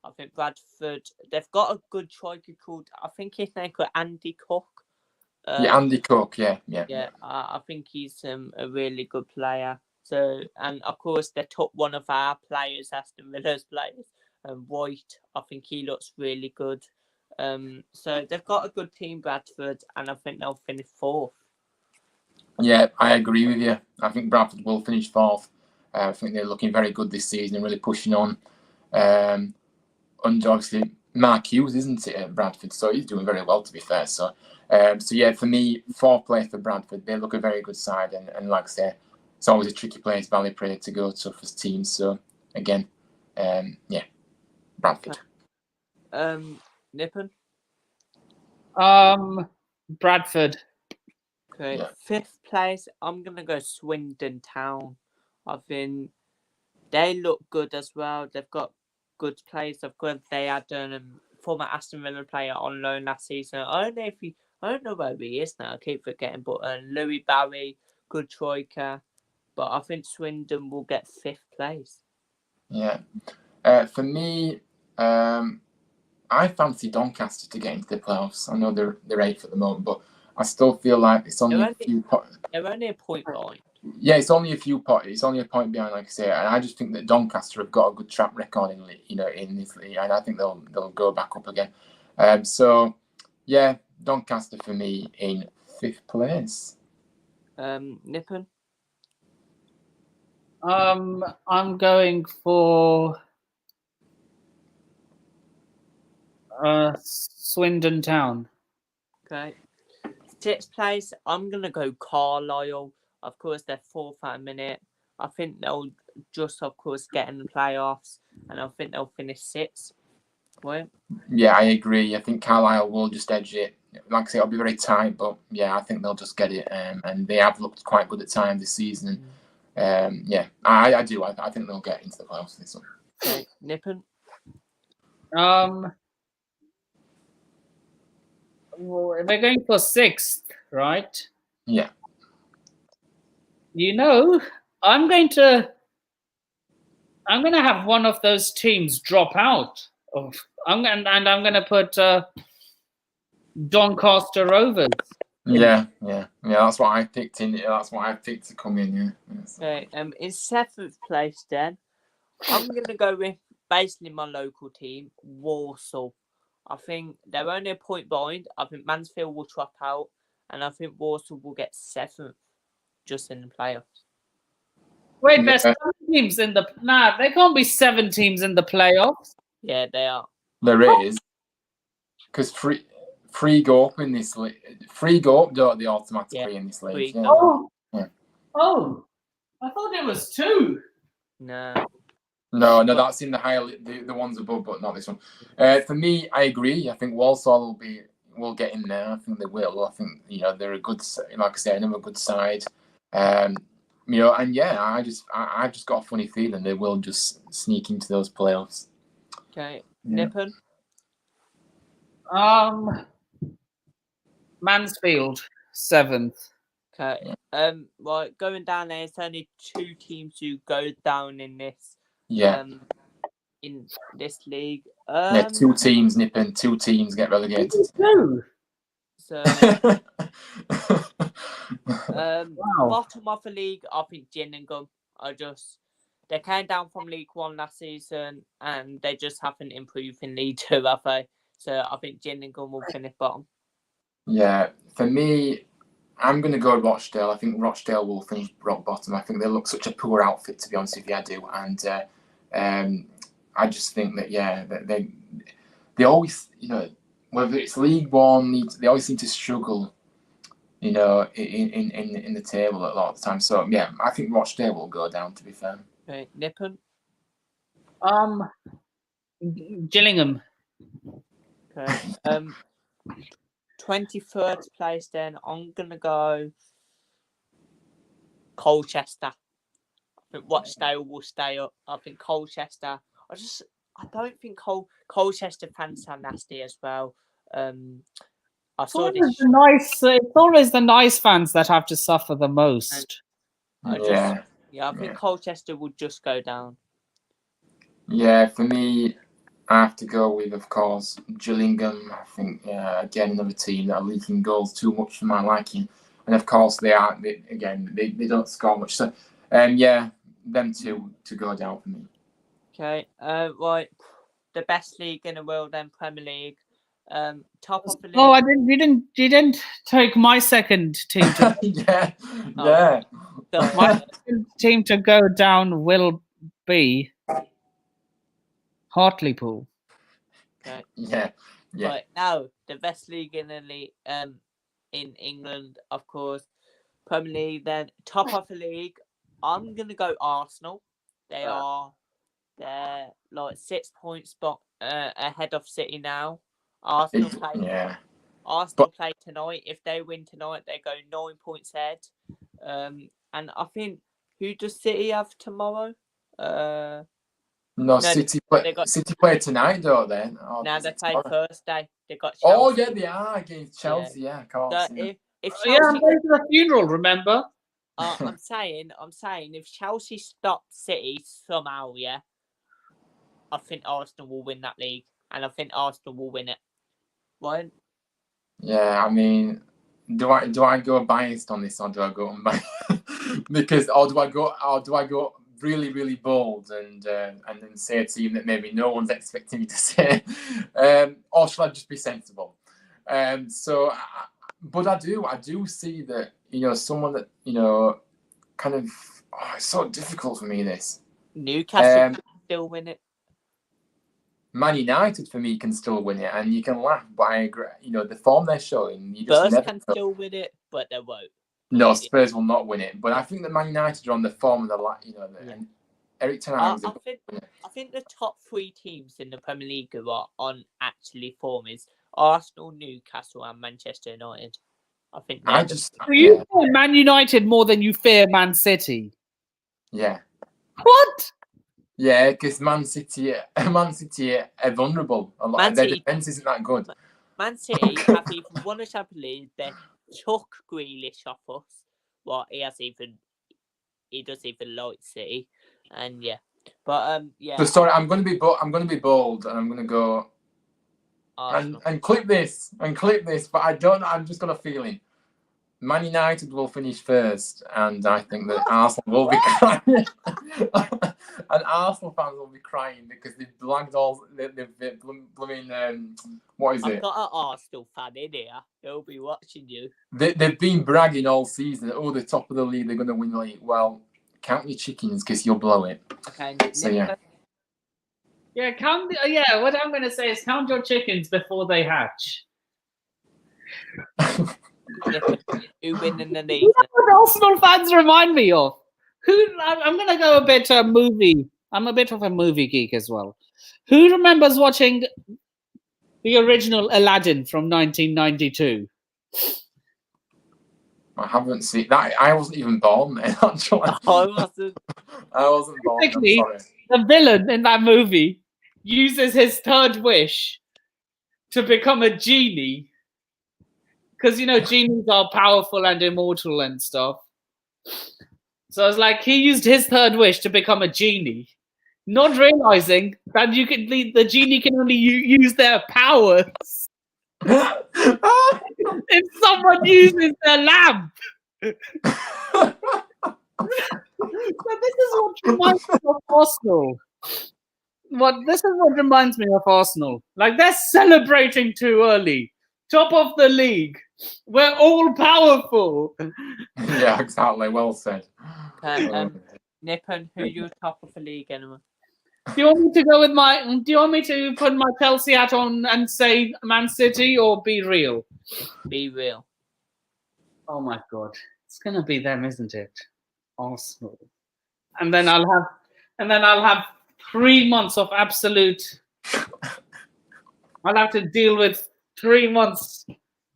I think Bradford, they've got a good striker called, I think his name called Andy Cook. Andy Cook, yeah. I think he's a really good player. So, and of course, they took one of our players, Aston Villa's players, White. I think he looks really good. So they've got a good team, Bradford, and I think they'll finish fourth. Yeah, I agree with you. I think Bradford will finish fourth. I think they're looking very good this season and really pushing on. And obviously, Mark Hughes, isn't it, at Bradford? So he's doing very well, to be fair. So yeah, for me, fourth place for Bradford. They look a very good side, and like I say, it's always a tricky place, Valley Prayer, to go to for teams. So again, yeah, Bradford. Nippon. Bradford. Okay, Yeah. fifth place. I'm gonna go Swindon Town. I think they look good as well. They've got good players. Of course, they had former Aston Villa player on loan last season. I don't know where he is now. I keep forgetting, but Louis Barry, good troika. But I think Swindon will get fifth place. Yeah. For me, I fancy Doncaster to get into the playoffs. I know they're eighth at the moment, but I still feel like it's only a few. They're only a point behind. Yeah, it's only a few point. It's only a point behind, like I say, and I just think that Doncaster have got a good track record in this league, and I think they'll go back up again. So yeah, Doncaster for me in fifth place. Nippon. I'm going for Swindon Town. Okay. Sixth place, I'm going to go Carlisle. Of course, they're fourth at a minute. I think they'll just, of course, get in the playoffs. And I think they'll finish sixth. Well, Yeah, I agree. I think Carlisle will just edge it. Like I say, it'll be very tight, but yeah, I think they'll just get it. And they have looked quite good at times this season. Yeah, I do. I think they'll get into the playoffs this one. Okay, Nippon. We're going for sixth, right? Yeah. I'm going to have one of those teams drop out. I'm going to put Doncaster Rovers. Yeah. That's what I picked in. That's what I picked to come in. Yeah. Yes. Okay. In seventh place, then I'm gonna go with basically my local team, Walsall. I think they're only a point behind. I think Mansfield will drop out, and I think Walsall will get seventh, just in the playoffs. Wait, there's 7 teams in the. Nah, there can't be 7 teams in the playoffs. Yeah, they are. There is, because free go up in this league. Free go up, don't they automatically in this league? Yeah. Oh, I thought there was 2. No, that's in the higher the ones above, but not this one. For me, I agree. I think Walsall will get in there. I think they will. I think they're a good, like I say, another good side. And yeah, I just got a funny feeling they will just sneak into those playoffs. okay, Yeah. Nippon. Mansfield 7th. Okay. Right, going down there, it's only 2 teams who go down in this. Yeah. In this league. 2 teams, Nippon. 2 teams get relegated. So, Wow. bottom of the league, I think Gillingham they came down from League One last season and they just haven't improved in League Two, have they? So I think Gillingham will finish bottom. Yeah, for me, I'm going to go Rochdale. I think Rochdale will finish rock bottom. I think they look such a poor outfit, to be honest with you, I do. And I just think that, they always, whether it's League One, they always seem to struggle, in the table a lot of the time. So, yeah, I think Rochdale will go down, to be fair. Okay, Nippon. Gillingham. Okay. 23rd place then, I'm going to go Colchester. I think Rochdale will stay up. I think Colchester. I don't think Colchester fans are nasty as well. I saw this. It's always the nice fans that have to suffer the most. I think Colchester would just go down. Yeah, for me, I have to go with, of course, Gillingham. I think, again, another team that are leaking goals too much for my liking. And, of course, they don't score much. So, them two to go down for me. Okay, right. The best league in the world then, Premier League. Top of the league. Oh, I didn't. You didn't take my second team to. Yeah, Oh. yeah. Sorry. My second team to go down will be Hartlepool. Okay. Yeah, yeah. Right now, the best league in England, of course, Premier League. Then top of the league, I'm gonna go Arsenal. They're like 6 points ahead of City now. Arsenal play. Yeah. Arsenal play tonight. If they win tonight, they go 9 points ahead. And I think who does City have tomorrow? No, No, City they got- City play tonight, don't they? Or now is they it play tomorrow? Thursday. They got Oh Chelsea. yeah, they are against Chelsea. Yeah, of course. So Yeah. if Yeah, I'm Chelsea, going to the funeral. Remember? I'm saying, if Chelsea stop City somehow, yeah, I think Arsenal will win that league, and I think Arsenal will win it. Right? Yeah, I mean, do I go biased on this or do I go unbiased? Because or do I go really really bold and then say a team that maybe no one's expecting me to say, or should I just be sensible? But I do see that someone that kind of it's so difficult for me this. Newcastle can still win it. Man United for me can still win it, and you can laugh, but I agree. The form they're showing, you just Spurs never can still win it, but they won't. No, Spurs will not win it. But I think that Man United are on the form of and Eric Ten Hag's I think the top 3 teams in the Premier League who are on actually form is Arsenal, Newcastle, and Manchester United. I think You fear Man United more than you fear Man City. Yeah. What? Yeah, because Man City are vulnerable. Their defense isn't that good. Man City have even won a Champions League. They took Grealish off us. Well, he does even like City, and yeah, but yeah. So sorry, I'm going to be bold, and I'm going to go and clip this, but I don't. I'm just got a feeling. Man United will finish first, and I think that Arsenal will be crying. And Arsenal fans will be crying because they've blagged all. They've blooming. What is it? I've got an Arsenal fan in here. He'll be watching you. They've been bragging all season. Oh, the top of the league. They're going to win the league. Well, count your chickens because you'll blow it. Okay. So yeah. Yeah, what I'm going to say is count your chickens before they hatch. Who win in the league? You know what Arsenal fans remind me of? I'm going to go a bit movie. I'm a bit of a movie geek as well. Who remembers watching the original Aladdin from 1992? I haven't seen that. I wasn't even born then. Actually, I wasn't born. I'm sorry. The villain in that movie uses his third wish to become a genie. Because, genies are powerful and immortal and stuff. So it's like he used his third wish to become a genie, not realizing that the genie can only use their powers if someone uses their lamp. So this is what reminds me of Arsenal. This is what reminds me of Arsenal. Like, they're celebrating too early. Top of the league. We're all powerful. Yeah, exactly. Well said. Okay, Nippon, who you top of the league anyway? Do you want me to put my Chelsea hat on and say Man City, or be real? Be real. Oh my God. It's gonna be them, isn't it? Arsenal. And then I'll have 3 months of absolute. I'll have to deal with 3 months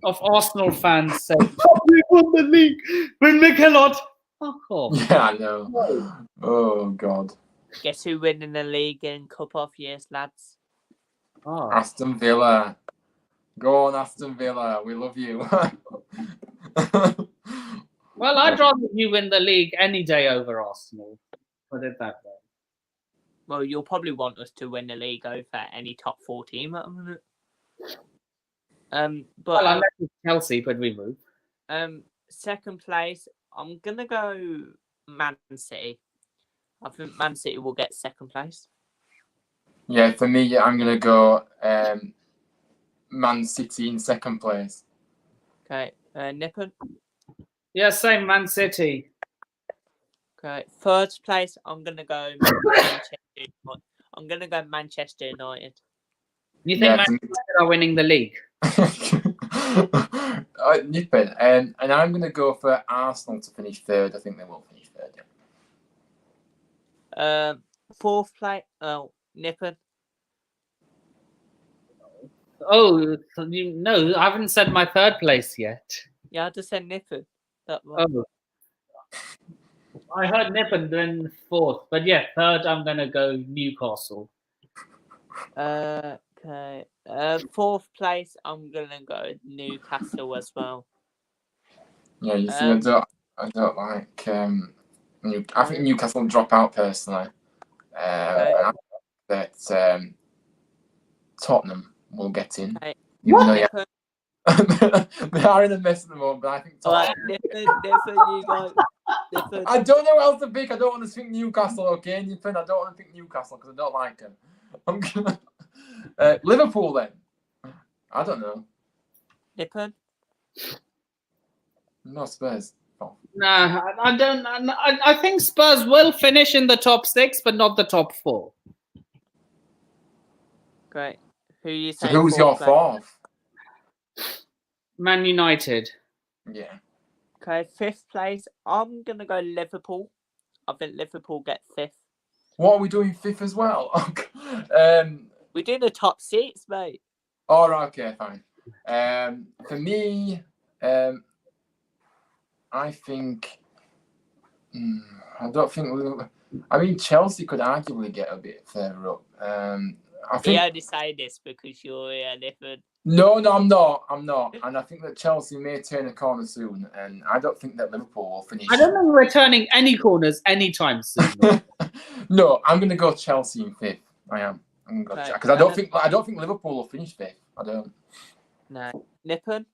of Arsenal fans saying, "We won the league with Mikelot." Fuck off. Yeah, I know. Oh God. Guess who win in the league in couple of years, lads? Oh. Aston Villa. Go on, Aston Villa. We love you. Well, I'd rather you win the league any day over Arsenal. Put it that way. Well, you'll probably want us to win the league over any top 4 team at the minute. But unless it's Chelsea, but we move. Second place, I'm gonna go Man City. I think Man City will get second place. Yeah, for me, I'm gonna go Man City in second place. Okay, Nippon. Yeah, same Man City. Okay, third place. I'm gonna go Manchester United. I'm gonna go Manchester United. You think Yeah, Man United are winning the league? Nippon. And I'm going to go for Arsenal to finish third. I think they will finish third. Yeah. Fourth place. Oh, Nippon. Oh, no, I haven't said my third place yet. Yeah, I just said Nippon. That one. Oh. I heard Nippon then fourth, but yeah, third I'm gonna go Newcastle. Okay. Fourth place. I'm gonna go Newcastle as well. Yeah, you see, I don't like. I think Newcastle will drop out personally. Okay. And I think that Tottenham will get in. Okay. Even though, Nippon. they are in a mess at the moment, but I think Tottenham. Alright, Nippon, you go. Nippon. I don't know what else to pick. I don't want to think Newcastle, okay? Nippon, I don't want to pick Newcastle because I don't like them. I'm gonna Liverpool then. I don't know. Nippon. No Spurs. Oh. No, I don't. I think Spurs will finish in the top 6, but not the top 4. Great. Who you So saying? who's your fourth? Man United. Yeah. Okay, fifth place. I'm gonna go Liverpool. I think Liverpool get fifth. What are we doing fifth as well? We're doing the top 6, mate. All right, okay, fine. For me, I think. I don't think. I mean, Chelsea could arguably get a bit further up. I think. Yeah, decide this because you're different. No, I'm not. And I think that Chelsea may turn a corner soon, and I don't think that Liverpool will finish. I don't think we're turning any corners anytime soon. No, I'm going to go Chelsea in fifth. I am. I'm going to go because I don't think Liverpool will finish fifth. I don't. No, Nippon.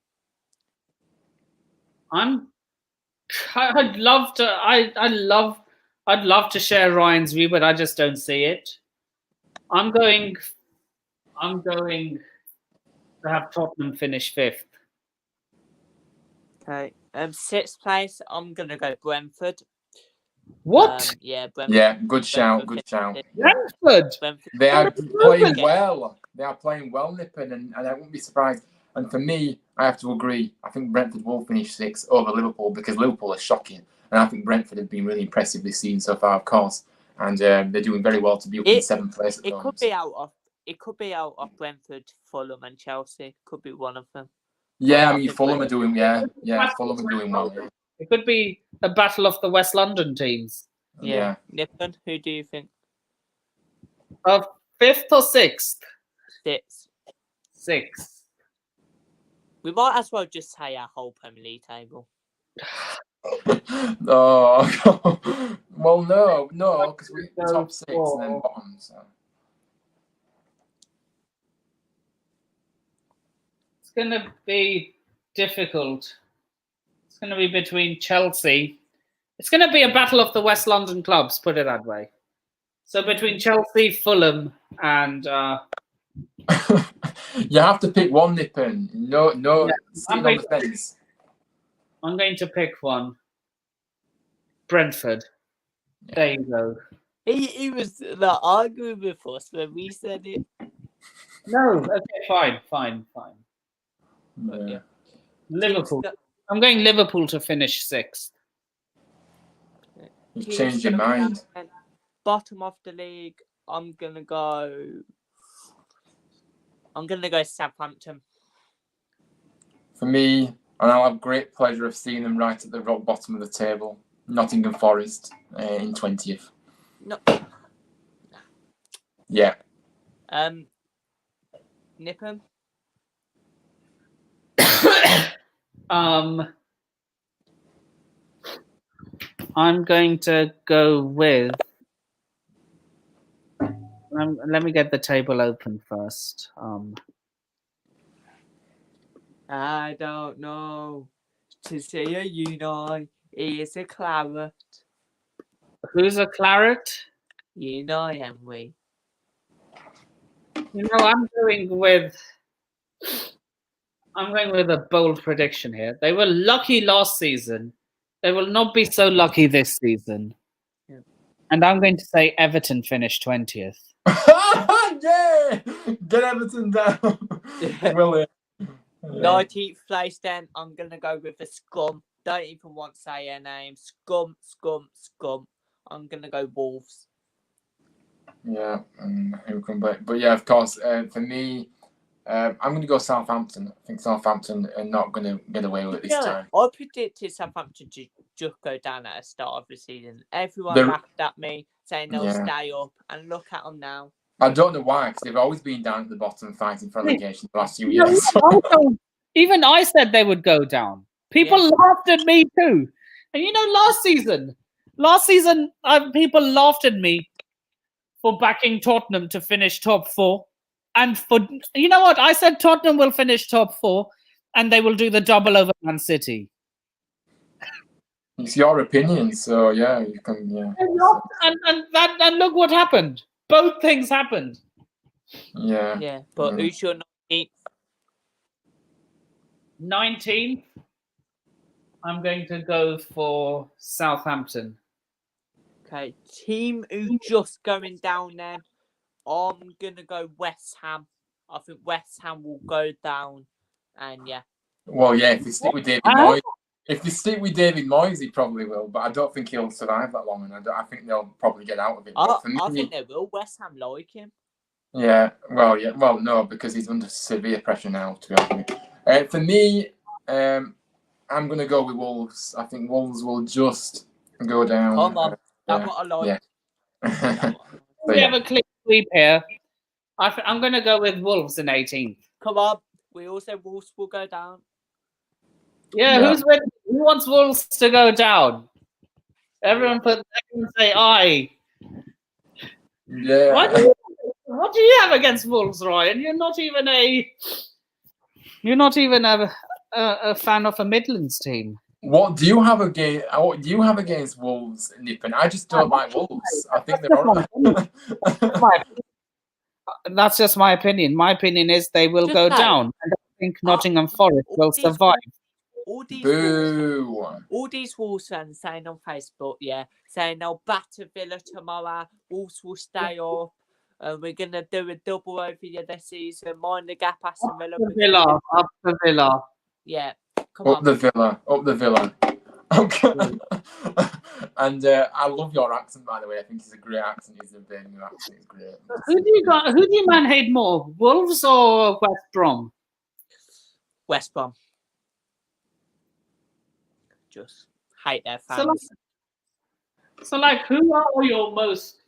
I'd love to. I'd love to share Ryan's view, but I just don't see it. I'm going to have Tottenham finish fifth. Okay. Sixth place. I'm gonna go Brentford. What? Yeah, Brentford. Yeah, good shout. Good shout. Brentford. They are playing well. They are playing well, Nippon, and I wouldn't be surprised. And for me, I have to agree. I think Brentford will finish sixth over Liverpool because Liverpool are shocking, and I think Brentford have been really impressive this season so far, of course. And they're doing very well to be up in seventh place at the moment. It could be out of Brentford, Fulham, and Chelsea. Could be one of them. Yeah, I mean Fulham are doing Fulham are doing well. Yeah. It could be a battle of the West London teams. Yeah. Nippon, who do you think? Fifth or sixth? Sixth. We might as well just say our whole Premier League table. Oh, well, no, because we're top 6 and then bottom. So. It's going to be difficult. It's going to be between Chelsea. It's going to be a battle of the West London clubs, put it that way. So between Chelsea, Fulham, and... You have to pick one, Nippon. No, staying on the fence. I'm going to pick one. Brentford. Yeah. There you go. He was not arguing with us when we said it. No, okay, fine. Yeah. Liverpool. I'm going Liverpool to finish sixth. You've changed your mind. Bottom of the league, I'm gonna go Southampton. For me, and I'll have great pleasure of seeing them right at the rock bottom of the table. Nottingham Forest in 20th. No. Yeah. Nippon. I'm going to go with. Let me get the table open first. I don't know. To say a Unai is a claret. Who's a claret? Unai, am we? I'm going with. I'm going with a bold prediction here. They were lucky last season. They will not be so lucky this season. Yeah. And I'm going to say Everton finished 20th. Yeah! Get Everton down. Brilliant. Yeah. 19th place then, I'm going to go with the Scum. Don't even want to say her name. Scum. I'm going to go Wolves. Yeah, and who can but yeah, of course, for me, I'm going to go Southampton. I think Southampton are not going to get away with it this time. I predicted Southampton to just go down at the start of the season. Everyone They're- laughed at me, saying they'll Yeah. stay up, and look at them now. I don't know why, because they've always been down at the bottom fighting for relegation the last few No, years. even I said they would go down. People laughed at me too. And last season, people laughed at me for backing Tottenham to finish top 4. And you know what? I said Tottenham will finish top 4 and they will do the double over Man City. It's your opinion, so yeah, you can, yeah. And look what happened. Both things happened. Yeah. Yeah, but who's your 19th? 19th, I'm going to go for Southampton. Okay, team who just going down then. I'm going to go West Ham. I think West Ham will go down. And yeah. Well, yeah, if they stick with David Moyes, he probably will. But I don't think he'll survive that long, and I think they'll probably get out of it. But for me, I think they will. West Ham like him. Yeah, well, no, because he's under severe pressure now. To be honest, with you. For me, I'm going to go with Wolves. I think Wolves will just go down. Come on, that's what I like. Yeah. We have a clean sweep here. I'm going to go with Wolves in 18th. Come on, we all said Wolves will go down. Yeah, Yeah. who wants Wolves to go down? Everyone say aye. Yeah. What do you have against Wolves, Ryan? You're not even a fan of a Midlands team. What do you have against Wolves, Nippon? I just don't like Wolves. I think they're alright. That's just my opinion. My opinion is they will go down. And I think Nottingham Forest will survive. All these Wolves fans saying on Facebook, saying they'll batter Villa tomorrow. Wolves will stay up. We're gonna do a double over you this season. Mind the gap, Aston Villa. Up the Villa. Yeah, come up on. the Villa. Okay. And I love your accent, by the way. I think it's a great accent. It's a Birmingham accent. It's great. Who do you man hate more, Wolves or West Brom? West Brom. Just hate their fans. So who are your most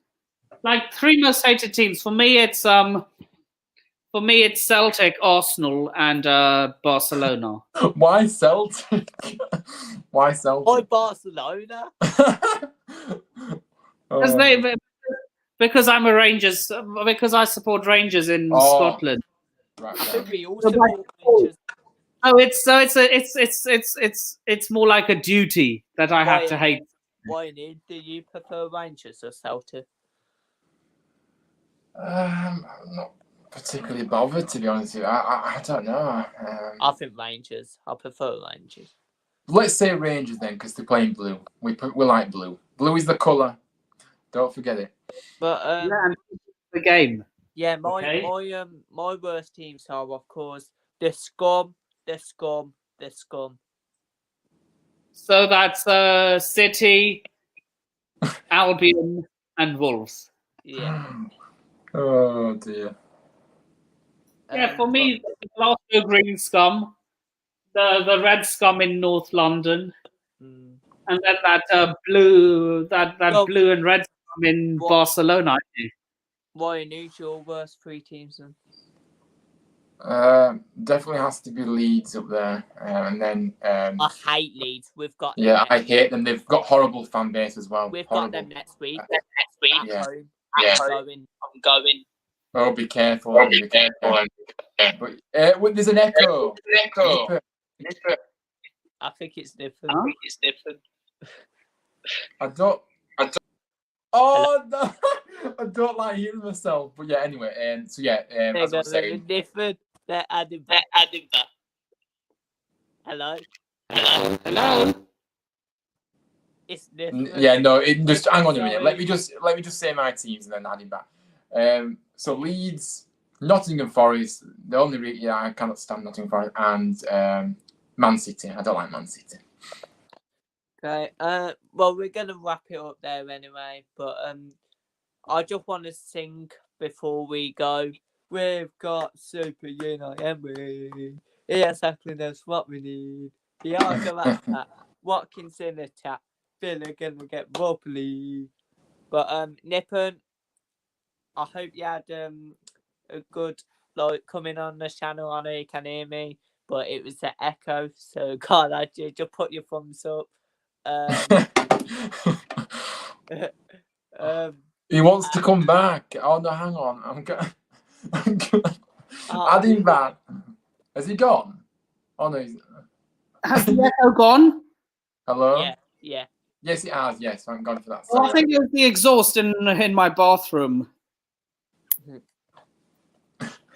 three most hated teams? For me, it's Celtic, Arsenal, and Barcelona. Why Celtic? Why Celtic? Why Barcelona? Because I'm a Rangers. Because I support Rangers in Scotland. Right, I think we all support Rangers. It's more like a duty that I have to hate. Why do you prefer Rangers or Celtic? I'm not particularly bothered, to be honest with you. I don't know. I think Rangers. I prefer Rangers. Let's say Rangers then, because they're playing blue. We like blue. Blue is the colour. Don't forget it. But the game. Yeah, my worst teams are, of course, the Scum. So that's City, Albion, and Wolves. Yeah. Oh dear. Yeah, for me, the Glasgow Green Scum, the Red Scum in North London, and then that blue and red scum in Barcelona. Ryan, who's your worst three teams then? Definitely has to be Leeds up there, and then I hate Leeds. We've got I hate them. They've got horrible fan base as well. We've got them next week. Yeah. I'm going. Oh, be careful. Be careful. But there's an echo. I think it's different. I don't. Oh no! I don't like hearing myself. But yeah, anyway. As I was saying, different. They're adding that. Hello. Hello. It's different. Yeah, no. Just hang on a minute. Sorry. Let me just say my teams and then add him back. So Leeds, Nottingham Forest. The only I cannot stand Nottingham Forest, and Man City. I don't like Man City. Okay. Well, we're gonna wrap it up there anyway. But I just want to sing before we go. We've got Super United, and we. Yeah, exactly. That's what we need. The art of attack. Watkins in attack. Villa gonna get wobbly. But Nippon, I hope you had a good coming on the channel. I know you can hear me, but it was the echo. So God, I just put your thumbs up. He wants to come back. Oh no, hang on. I'm gonna add him back. Has he gone? Oh no. Has the echo gone? Hello? Yeah. Yes, it has. Yes, I'm going for that. Well, I think it was the exhaust in my bathroom.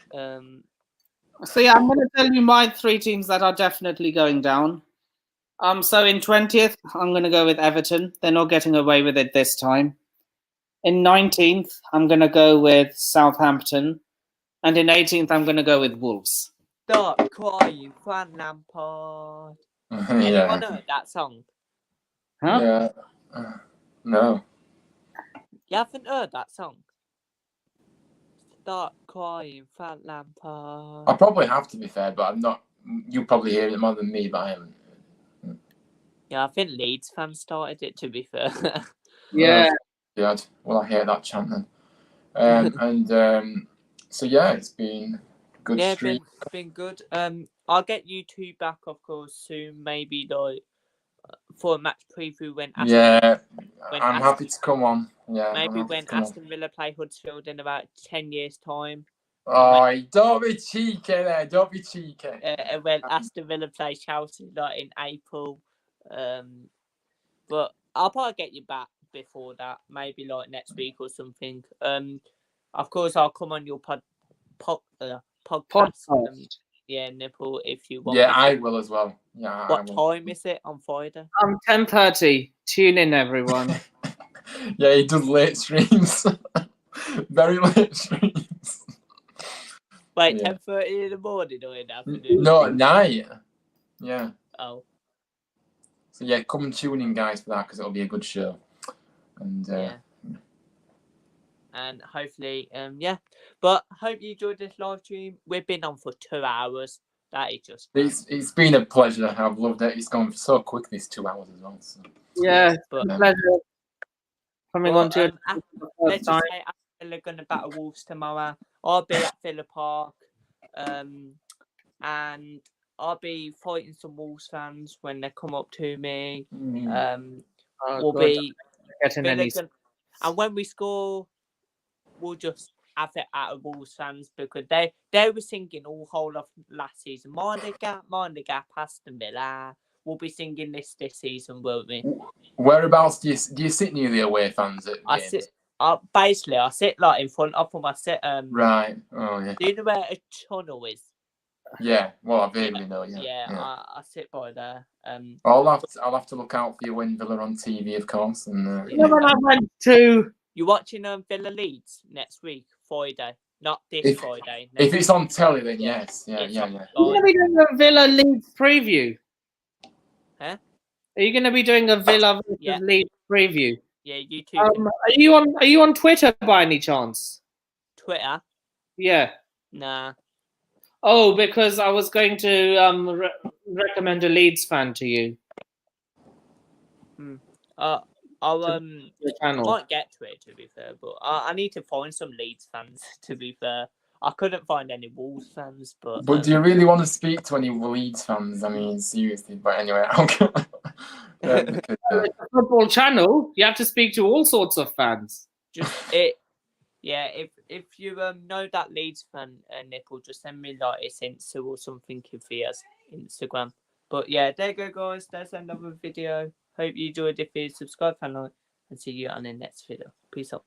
So yeah, I'm going to tell you my 3 teams that are definitely going down. So in 20th, I'm going to go with Everton. They're not getting away with it this time. In 19th, I'm going to go with Southampton. And in 18th, I'm going to go with Wolves. Stop crying, Fran Lampard. Anyone heard that song? Huh? Yeah. No. You haven't heard that song? Start crying, Fran Lampard. I probably have, to be fair, but I'm not. You probably hear it more than me, but I haven't. Yeah, I think Leeds fans started it, to be fair. Yeah. Yeah. Well, I hear that chant then. So yeah, it's been a good streak. It's been good. I'll get you two back, of course, soon. Maybe for a match preview when I'm happy to come on. Yeah. Maybe when Aston Villa play Huddersfield in about 10 years' time. Oh, don't be cheeky there. Don't be cheeky. When Aston Villa play Chelsea in April. But I'll probably get you back before that. Maybe next week or something. Of course, I'll come on your podcast. Yeah, Nipple, if you want. Yeah, I will as well. Yeah. What time is it on Friday? 10:30. Tune in, everyone. Yeah, he does late streams. Very late streams. Wait, 10:30 in the morning or in the afternoon? No, at night. Yeah. Oh. So yeah, come and tune in, guys, for that, because it'll be a good show. And and hopefully, But hope you enjoyed this live stream. We've been on for 2 hours. That is just. It's been a pleasure. I've loved it. It's gone so quick, these 2 hours as well. So. Yeah, but pleasure coming on to it. Let's just say Villa going to battle Wolves tomorrow. I'll be at Villa Park, and I'll be fighting some Wolves fans when they come up to me. We'll be getting any. And when we score, we'll just have it out of Wolves fans because they were singing all whole of last season. Mind the gap, Aston Villa. We'll be singing this season, won't we? Whereabouts do you sit near the away fans at games? I sit in front of them. I sit right. Oh yeah. Do you know where a tunnel is? Yeah. Well, I vaguely know. Yeah. Yeah. I sit by there. I'll have to look out for you when Villa on TV, of course. And you know when I went to. You watching Villa Leeds next week, Friday? Not this Friday. If it's on telly, then yes. Yeah. Are you going to be doing a Villa Leeds preview? Huh? Are you going to be doing a Villa versus Leeds preview? Yeah, you too. Are you on Twitter by any chance? Twitter? Yeah. Nah. Oh, because I was going to recommend a Leeds fan to you. I might get to it, to be fair, but I need to find some Leeds fans, to be fair. I couldn't find any Wolves fans, but... But do you really want to speak to any Leeds fans? I mean, seriously. But anyway, it's a football channel. You have to speak to all sorts of fans. If you know that Leeds fan, Nipple, just send me his Insta or something if he has Instagram. But yeah, there you go, guys. There's another video. Hope you enjoyed it. Please subscribe, and like, and see you on the next video. Peace out.